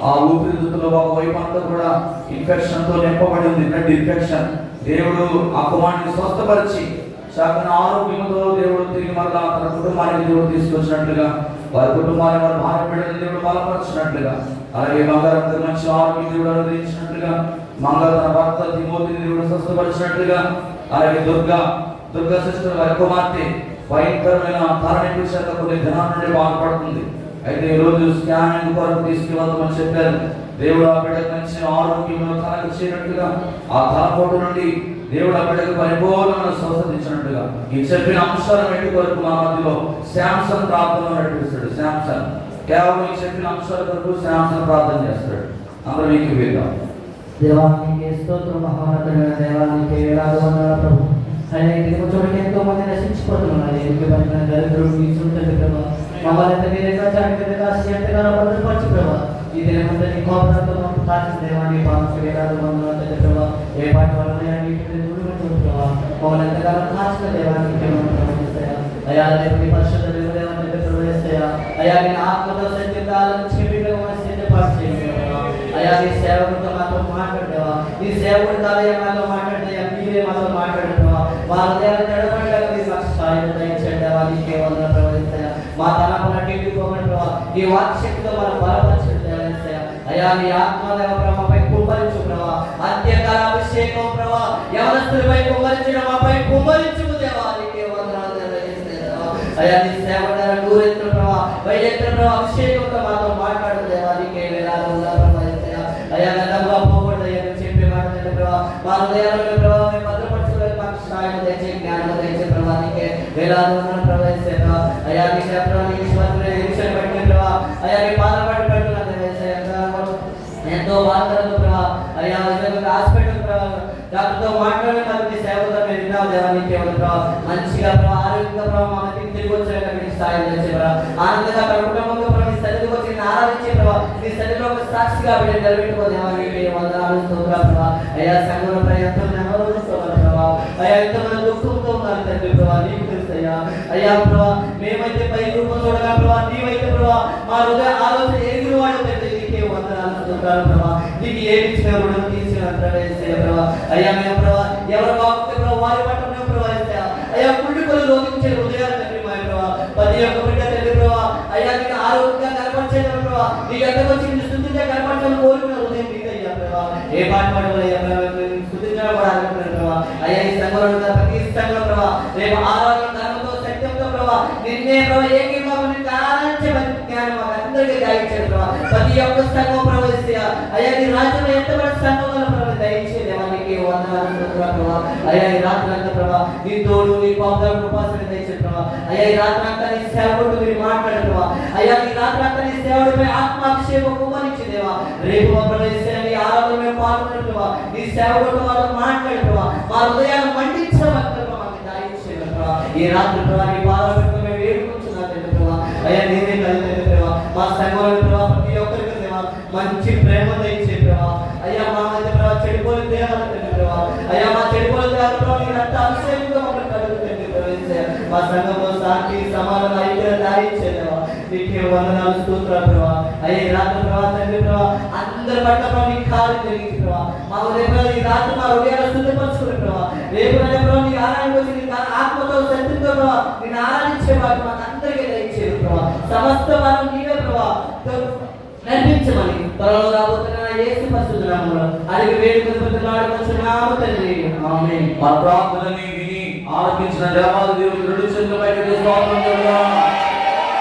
ఆ ఊపిరితిత్తులో ఒకవైపు అంతా కూడా ఇన్ఫెక్షన్ తో నింపబడి ఉంది, బ్లడ్ ఇన్ఫెక్షన్. దేవుడు అపవాన్ని స్వస్థపరిచి శాఖన ఆరోగ్యంతో దేవుడు తిరిగి మరలా తన కుటుంబానికి దేవుడు తీసుకొచ్చినట్లుగా, వారి కుటుంబాన్ని వారి భార్య బిడ్డలు దేవుడు బలపరిచినట్లుగా, అలాగే మంగళ మంచి ఆరోగ్యం దేవుడు అనుగ్రహించినట్లుగా, మంగళ తన భర్త తిమోతిని దేవుడు స్వస్థపరిచినట్లుగా, అలాగే దుర్గా సిస్టర్ వారి కుమార్తె భయంకరమైన తలనొప్పి చేత కొన్ని దినాల నుండి బాధపడుతుంది. అయితే ఈ రోజు స్కానింగ్ కొరకు తీసుకెళ్తామని చెప్పారు. దేవుడు ఆ బిడ్డకు మంచి ఆరోగ్యంలో తనకు చేరినట్టుగా, ఆ తలపోటు నుండి దేవుడు ఆ బిడ్డకు పరిపూర్ణమైన స్వస్థత ఇచ్చినట్టుగా ఈ చెప్పిన అంశాల వెంటి కొరకు మా మధ్యలో శాంసన్ ప్రార్థన నడిపిస్తాడు. శాంసన్ కేవలం ఈ చెప్పిన అంశాల కొరకు శాంసన్ ప్రార్థన చేస్తాడు. అందరూ మీకు వేద్దాం. దేవానికి స్తోత్రం, మహోన్నతుడైన దేవానికి వేలాది వందనాలు ప్రభు. ఆయన ఇంటికి చూడకి ఎంతో మంది నశించిపోతున్నారు. ఎందుకు పడిన దరిద్రుడు మీ చూడండి ప్రభా. మమ్మల్ని ఎంత మీరు ఎంతగానో భద్రపరచు ప్రభా. ఈ దినమంతా నీ కోపంతో మాకు కాచిన దేవాన్ని పాపకి వేలాది వందనాలు ప్రభా. ఏ పాటి వల్ల ప్రభా మమ్మల్ని ఎంతగానో కాచిన దేవానికి ప్రవేశిస్తాయా అయ్యా. రేపు నీ పరిశుద్ధ దేవాన్ని ప్రవేశిస్తాయా అయ్యా. నేను ఆత్మతో సత్యతాలను చెప్పిన సిద్ధపాటు చేయండి అయ్యా. నీ సేవకుడితో మాతో మాట్లాడేవా, నీ సేవకుడి తాలయ్య మాతో మాట్లాడతాయా, మీరే మాతో మాట్లాడేవా. వాళ్ళ దేవ నడవడానికి మీరు మాకు సాయం దయచేయండి. నీకే వందనాలు ప్రవేశిస్తాయా. మా తలపునట్టు ఇంటిపోకండి ప్రభావ. నీ వాక్శక్తితో మనం బలపరచండి దేవస్తాయా అయ్యా. నీ ఆత్మదేవ ప్రభావపై కుమ్మరించు ప్రభావ. అంత్యకాల అభిషేకం ప్రభావ యవనస్తులపై కుమ్మరించడం మాపై కుమ్మరించు దేవా. నీకే వందనాలు అయ్యా. నీ సేవ నూరెత్తుల ప్రభావ వైద్యుల ప్రభావ అభిషేకంతో మాతో మాట్లాడు దేవా. నీకే వేలాది వందనాలు అయ్యా. గతంలో పోకూడదయ్యా నువ్వు చెప్పే మాట ప్రభావ. మా హృదయాలను ప్రభావ మేము భద్రపరచుకోవాలి. మాకు సాయం దయచే, జ్ఞానం దయచే ప్రభావ. నీకే వేలాది వందనాలు ప్రవేశిస్తే ప్రభావ అయ్యా. నీ చెప్పడం నీ విశ్వాసం పెట్టిన ప్రభావ అయ్యా. నీ పాదం పట్టి పెడుతున్నా ఎంతో బాధపడదు ప్రభావ అయ్యా. హాస్పిటల్ ప్రభావ డాక్టర్తో మాట్లాడే నీ సేవతో మేము విన్నావు దేవా. నీకే ప్రభావ మంచిగా ప్రభావ ఆరోగ్యంగా ప్రభావ మా మధ్యకి తిరిగి వచ్చాక మీకు సాయం చేసే ప్రభావ. ఆనందంగా తన కుటుంబంతో ప్రభావ నీ సన్నిధికి వచ్చి ఆరాధించే ప్రభావ. నీ సన్నిధిలో ఒక సాక్షిగా బిడ్డ నిలబెట్టుకోదేవా. నీకే వందనాలు స్తోత్రాలు ప్రభావ అయ్యా. సంఘంలో ఎంతో నెలవరుస్తున్నాను ప్రభావ ప్రభా. అయ్యా ఎంతమంది దుఃఖంతో ఉన్నారు తండ్రి ప్రభా, నీకు తెలుసయ్యా. అయ్యా ప్రభా, మేమైతే పై రూపం చూడగా ప్రభా, నీవైతే ప్రభా మా హృదయ ఆలోచన ఎరిగిన వాడు తండ్రి. నీకే వందనాలు స్తోత్రాలు ప్రభా. నీకు ఏమి ఇచ్చిన రుణం తీసిన ప్రభా. అయ్యా మేము ప్రభా ఎవరు బాగుంటే ప్రభా వారి పట్ల మేము ప్రభా ఇస్తాయా. అయ్యా కుళ్ళుకొని రోగించే హృదయాలు తండ్రి మా ప్రభా. ప్రతి ఒక్క బిడ్డ తండ్రి ప్రభా అయ్యా నీకు ఆరోగ్యంగా కనపరిచేది ప్రభా. నీకు ఎంతకు వచ్చి నిన్ను స్తుతించే కనపరచాలని కోరుకున్న హృదయం నీకయ్యా ప్రభా. ఏ పాట పాడవలయ్యా స్తుతించడం కూడా ఆరోగ్యం ప్రభా. అయ్యా ఈ సంఘంలో ప్రతి సంఘంలో ప్రభా రేపు ఆరోగ్యం ధర్మంతో సత్యంతో ప్రభా నిన్నే ప్రభా ఏకీభావం ఆరాధించే జ్ఞానం మాకు అందరికీ దయచేది ప్రభా. ప్రతి ఒక్క సంఘం ప్రవేశియా అయ్యా నీ రాజ్యంలో ఎంతమంది సంఘంలో ప్రభా దయచే దేవానికి వందనాలు స్తోత్రాలు ప్రభా. అయ్యా ఈ రాత్రి అంతా ప్రభా నీ తోడు నీ పాపం కృపాసన దయచేది ప్రభా. అయ్యా ఈ రాత్రి అంతా నీ సేవకుడు మీరు మాట్లాడు ప్రభా. అయ్యా ఈ రాత్రి అంతా నీ సేవకుడిపై ఆత్మాభిషేకం కుమరించి దేవా. రేపు మా ప్రవేశించిన నీ ఆరాధన మేము పాల్గొనే ప్రభా. నీ సేవకుడు వాళ్ళతో మాట్లాడు ప్రభా. మా హృదయాన్ని మండించవద్దు ప్రభా. మాకు దయచేది ప్రభా. ఈ రాత్రి ప్రభా నీ పాదాలు పెట్టుకుని మేము వేడుకుంటున్నాం తండ్రి ప్రభా. అయ్యా నేనే కలిగి ప్రభా మా సంఘంలో ప్రభా ప్రతి ఒక్కరికి దేవా మంచి ప్రేమ దయచే ప్రభా. అయ్యా మా మధ్య ప్రభా చెడిపోయిన దేహాలు తండ్రి ప్రభా. అయ్యా మా చెడిపోయిన దేహాలు ప్రభా మీరు అంత అభిషేకంగా మమ్మల్ని కలుగుతండి ప్రవేశ. మా సంఘంలో శాంతి సమాధానం ఐక్యత దాయించే దేవా. నీకే వందనాలు స్తోత్రాలు ప్రభా. అయ్యా ఈ రాత్రి ప్రభా తండ్రి ప్రభా అందరి పట్ల ప్రభా నీ కార్యం జరిగింది ప్రభా. మా హృదయంలో ఈ రాత్రి మా హృదయాలు శుద్ధపరచుకుని ప్రభా. రేపు ప్రభా నీ ఆరాధన వచ్చి నీ ఆత్మతో శక్తితో ప్రభా నేను ఆరాధించే వాటి మాకు అందరికీ దయచేది ప్రభా. సమస్త వారం నీవే ప్రభా నడిపించమని త్వరలో రాబోతున్న యేసు పరిశుద్ధ నామములో అడిగి వేడుకొనుచున్నాము తండ్రి. ఆమేన్. మా ప్రార్థనని విని ఆలకించిన దేవాది దేవుడు రెండు చేతుల పైకి స్తోత్రం చేద్దాం.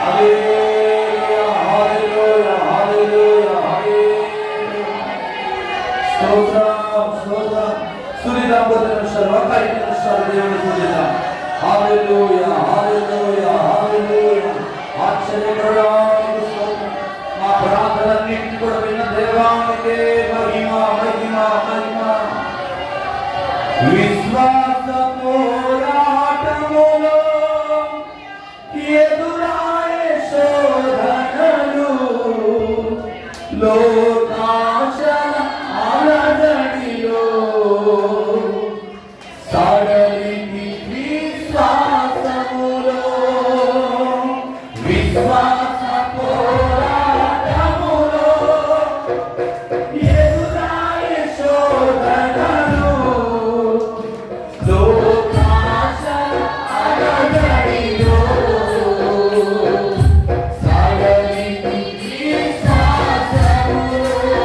హల్లెలూయా హల్లెలూయా హల్లెలూయా హల్లెలూయా. స్తోత్రం స్తోత్రం. స్తుతింపబడిన సర్వకార్య సర్వదేవుని పూజిద్దాం. హల్లెలూయా హల్లెలూయా హల్లెలూయా. ఆశ్చర్యకరుడైన స్తోత్రం. మా ప్రార్థనలన్నింటినీ కూడా విన్న దేవానికి మహిమ మహిమ మహిమ. విశ్వాస పోరాటములో ఎదురాయే శోధనలు లోకాశల అలజడిలో సడలికి విశ్వాసములో విశ్వాస పోరాటములో ఎదురాయే శోధనలు లోకాశల అలజడిలో సడలికి విశ్వాసములో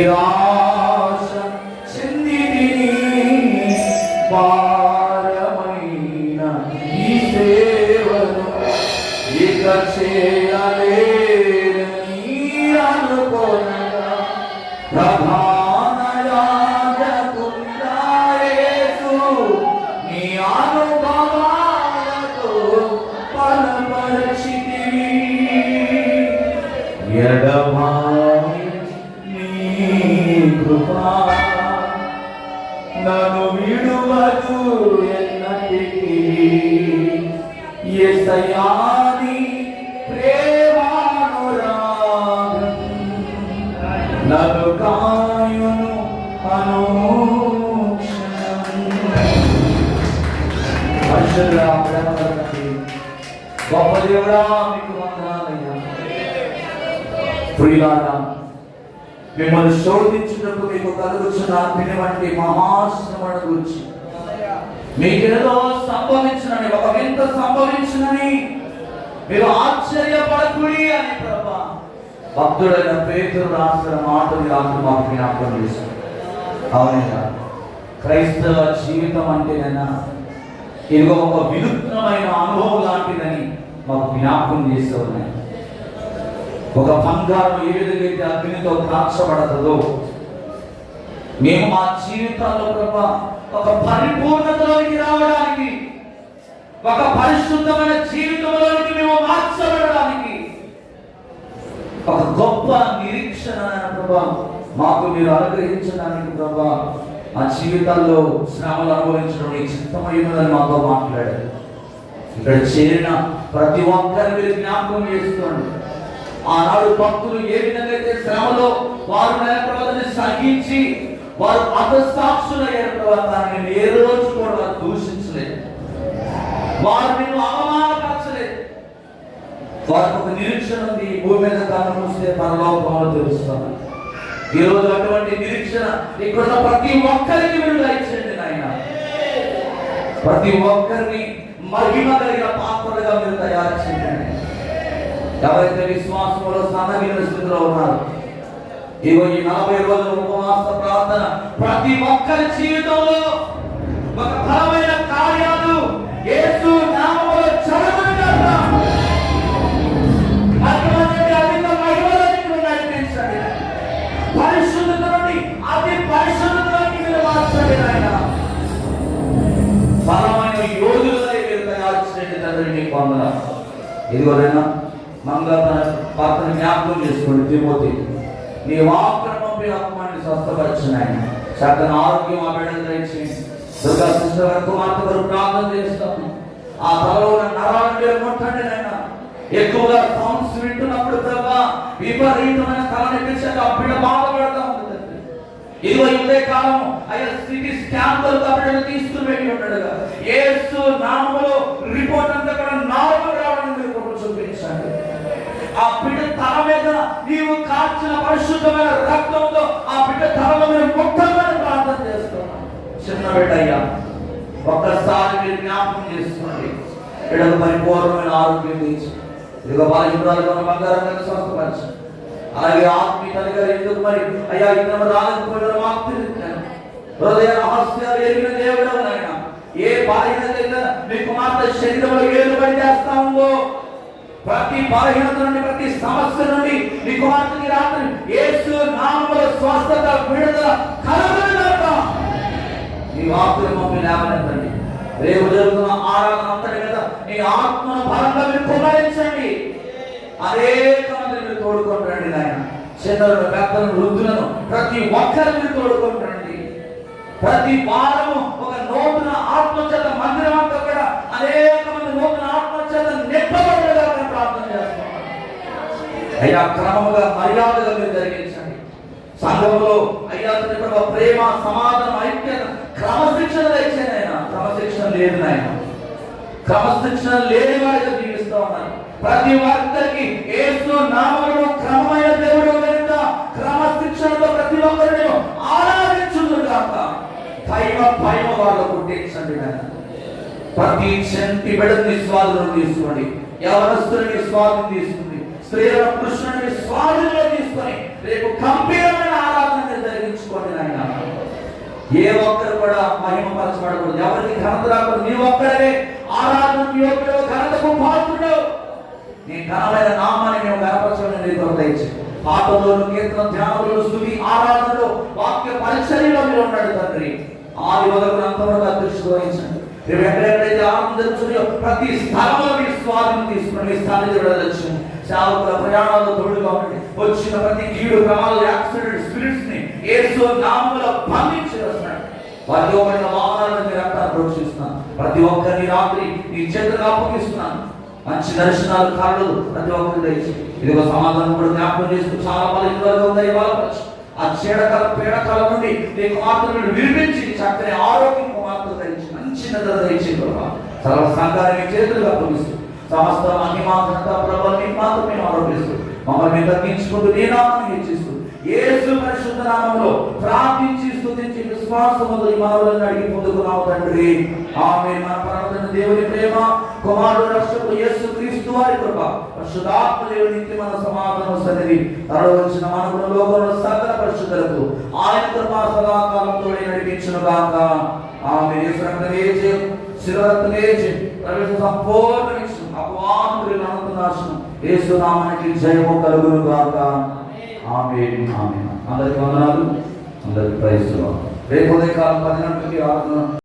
నిరాశ చెందిని భారమైన ఈ సేవను ఇక చేయలేని అనుకోనగా ప్రధాన యాజకుడా యేసు నీ అనుభవాలతో బలపరిచితివి. ఎడబాయి నీ కృపా నన్ను విడువదు ఎన్నటికీ. యేసయ్యా నీ ప్రేమానురాగం నన్ను కాయును అనుక్షణం. పరిశుద్ధుడా, ప్రేమగలది గొప్ప దేవుడా, మీకు వందనాలయ్యా. ప్రియులారా, మిమ్మల్ని శోధించినప్పుడు మీకు కలుగుచున్న అగ్ని వంటి మహాశ్రమణ గురించి మీకేదో సంభవించినని, ఒక వింత సంభవించినని మీరు ఆశ్చర్యపడకుడి అని ప్రభా భక్తుడైన పేతురు రాసిన మాటలు రాత్రి మాకు జ్ఞాపకం చేశారు. అవునైనా క్రైస్తవ జీవితం అంటేనైనా ఇదిగో ఒక వినూత్నమైన అనుభవం లాంటిదని మాకు జ్ఞాపకం చేస్తూ ఉన్నాయి. ఒక బంగారం ఏ విధంగా అయితే అగ్నితో కాల్చబడతాదో మేము మా జీవితాల్లో ప్రభా ఒక పరిపూర్ణతలోకి రావడానికి, ఒక పరిశుద్ధమైన జీవితంలోనికి మేము మార్చబడడానికి ఒక గొప్ప నిరీక్షణ ప్రభా మాకు మీరు అనుగ్రహించడానికి ప్రభా మా జీవితాల్లో శ్రమలు అనుభవించడం నీ చిత్తమైనదని మాతో మాట్లాడారు. ఇక్కడ చేరిన ప్రతి ఒక్కరిని మీరు జ్ఞాపకం చేసుకోండి. ఆనాడు భక్తులు ఏ విధంగా అయితే శ్రమలో వారు ప్రభుత్వాన్ని సహించి వారు అతసాక్షులయ్యారు ప్రభుత్వాన్ని ఏ రోజు కూడా వారు దూషించలేదు, వారు నిన్ను అవమానపరచలేదు. వారికి ఒక నిరీక్షణ ఉంది, భూమి మీద కన్ను మూస్తే పరలోకంలో తెలుస్తాను. ఈ రోజు అటువంటి నిరీక్షణ ఇక్కడ ప్రతి ఒక్కరికి మీరు దయచేయండి నాయన. ప్రతి ఒక్కరిని మహిమ కలిగిన పాత్రలుగా మీరు తయారు చేయండి. ఎవరైతే విశ్వాసంలో సన్నగిన స్థితిలో ఉన్నారు, ఇగో ఈ 40 రోజుల ఉపవాస ప్రార్థన ప్రతి ఒక్కరి జీవితంలో ఒక బలమైన కార్యాలు యేసు నామములో జరగనుగాక. నడిపించండి, పరిశుద్ధత నుండి అతి పరిశుద్ధతలోకి మీరు మార్చండి నాయన. బలమైన యోధులుగా మీరు తయారు చేయండి తండ్రి, నీకు వందనాలు. ఇదిగోనైనా మంగళ భర్తను జ్ఞాపకం చేసుకోండి. తిమోతి, నీ వాక్కును పంపి ఆత్మాన్ని స్వస్థపరచునాయన. చక్కని ఆరోగ్యం ఆ బిడ్డను దయచేయండి. దుర్గా సిస్టర్ గారు కుమార్తె గారు ప్రార్థన చేస్తాము. ఆ తలలో ఉన్న నరాలను ముట్టండి నాయన. ఎక్కువగా సౌండ్స్ వింటున్నప్పుడు ప్రభా విపరీతమైన తలనొప్పిచ్చాక ఆ బిడ్డ బాధపడతా ఉంటుంది. ఇదిగో ఇదే కాలం అయ్యా సిటీ స్కాన్లు బిడ్డను తీసుకుని వెళ్ళి ఉన్నాడుగా. యేసు నామములో రిపోర్ట్ అంతా కూడా నార్మల్ రావడం మీరు చూపించండి. ఆ బిడ్డ తల మీద నీవు కార్చిన పరిశుద్ధమైన రక్తంతో ఆ బిడ్డ తల మీద ముట్టమని ప్రార్థన చేస్తున్నాం. చిన్న బిడ్డ అయ్యా, ఒక్కసారి మీరు జ్ఞాపకం చేసుకోండి. బిడ్డకు పరిపూర్ణమైన ఆరోగ్యం ఇచ్చి ఇదిగో బాధ్యురాలుగా ఉన్న బంగారం స్వస్థపరచు. అలాగే ఆత్మీయ తల్లిగా ఎందుకు మరి అయ్యా ఇక్కడ రాకపోయిన మాకు తెలియదు. హృదయ రహస్యాలు ఎరిగిన దేవుడు నాయన. ఏ బలహీనత మీ కుమార్తె శరీరంలో ఏలు పని చేస్తా ఉందో ప్రతి బలహీనత నుండి, ప్రతి సమస్య నుండి మీ కుమార్తెకి రాత్రి యేసు నామములో స్వస్థత విడుదల కలుగునుగాక. ఈ వాక్కులు మమ్మల్ని లేవనెత్తండి. రేపు జరుగుతున్న ఆరాధన అంతటి మీద నీ ఆత్మను బలంగా మీరు కుమ్మరించండి. అనేక మంది మీరు తోడుకొని రండి నాయన. చిన్నలను, పెద్దలను, వృద్ధులను ప్రతి ఒక్కరు మీరు తోడుకొని రండి. ప్రతి వారము ఒక నూతన ఆత్మచేత మందిరం అంతా కూడా అనేక మంది నూతన ఆత్మచేత నింపబడేలా ప్రార్థన చేస్తున్నాం. అయ్యా క్రమముగా మర్యాదగా మీరు జరిగించండి. సంఘంలో అయ్యా ప్రేమ, సమాధానం, ఐక్యత, క్రమశిక్షణ తెచ్చేది ఆయన. క్రమశిక్షణ లేదు నాయన. క్రమశిక్షణ లేని వారిగా జీవిస్తూ ఉన్నారు. ప్రతి ఒక్కరికి యేసు నామములో క్రమమైన దేవుడు కనుక క్రమశిక్షణతో ప్రతి ఒక్కరిని ఆరాధించుగాక. భయం వాళ్ళు పుట్టించండి నాయన. ప్రతి చంటి బిడ్డని స్వాధీనం తీసుకోండి. యవనస్తుని స్వాధీనం తీసుకుంది. స్త్రీలను కృష్ణుని స్వాధీనంలో తీసుకొని రేపు గంభీరమైన ఆరాధన జరిగించుకోండి నాయన. ఏ ఒక్కరు కూడా మహిమపరచబడకూడదు, ఎవరికి ఘనత రాకూడదు. నీ ఒక్కడే ఆరాధన యోగ్యుడు, ఘనతకు పాత్రుడు. నీ ఘనమైన నామాన్ని మేము గణపరచమని నీకు దయచేసి పాటలోను, కీర్తన, ధ్యానంలో, స్తుతి, ఆరాధనలో, వాక్య పరిచర్యలో మీరు ఉన్నాడు తండ్రి. ఆది మొదలు అంతవరకు అదృష్టి వహించండి. మీరు ఎక్కడెక్కడైతే ఆనందం జరుగుతుందో ప్రతి స్థలంలో మీ స్వాధీనం తీసుకుని మీ స్థానం జరగవచ్చు. సేవకుల ప్రయాణాలు తోడుగా ఉండండి. వచ్చిన ప్రతి కీడు, ప్రమాదాలు, యాక్సిడెంట్ స్పిరిట్స్ ని యేసు నామములో బంధించి వస్తున్నాడు. వారి ఇవ్వబడిన వాహనాలను మీరు అక్కడ ప్రోక్షిస్తున్నాను. ప్రతి ఒక్కరిని రాత్రి నీ చేతులకు అప్పగిస్తున్నాను. మంచి దర్శనాలు కాళ్ళు ప్రతి ఒక్కరు దయచి ఇదిగో సమాధానం కూడా జ్ఞాపకం చేస్తూ చాలా బలంగా ఉందని బలపరచు. ఆ పీడకాల నుండి నీ కుమార్తెను విరిపించి చక్కని ఆరోగ్యం కుమార్తెలు ధరించి మంచి నిద్ర ధరించి సర్వ సంఘాన్ని మీ చేతులుగా అప్పగిస్తూ సమస్త మహిమాఘనత ప్రభావాన్ని మాత్రమే ఆరోపిస్తూ మమ్మల్ని తగ్గించుకుంటూ నీ నామాన్ని హెచ్చిస్తూ యేసు పరిశుద్ధ నామములో ప్రార్థించి స్తుతించి విశ్వాసముతో ఈ మనవులను అడిగి పొందుకున్నాము తండ్రి. ఆమేన్. మన పరమ దేవుని ప్రేమ, కుమారుడు రక్షకుడు యేసు క్రీస్తు వారి కృప, పరిశుద్ధాత్మ దేవుని నిత్యమైన సమాధానం సన్నిధి తరలించిన మనకును లోకంలో సకల పరిశుద్ధులకు ఆయన కృప సదాకాలం తోడి నడిపించును గాక. ఆమేన్. యేసు రక్తమే జయం, శిలువ రక్తమే జయం, ప్రవేశ సంపూర్ణ విషయం, అపవాదులు అనంత నాశనం, యేసు నామానికి జయము కలుగును గాక. ఆమేన్. ఆమేన్. అందరికీ వందనాలు. అందరికీ ప్రైజ్ ది లార్డ్. రేపు ఉదయకాలం 10 గంటలకి ఆరాధన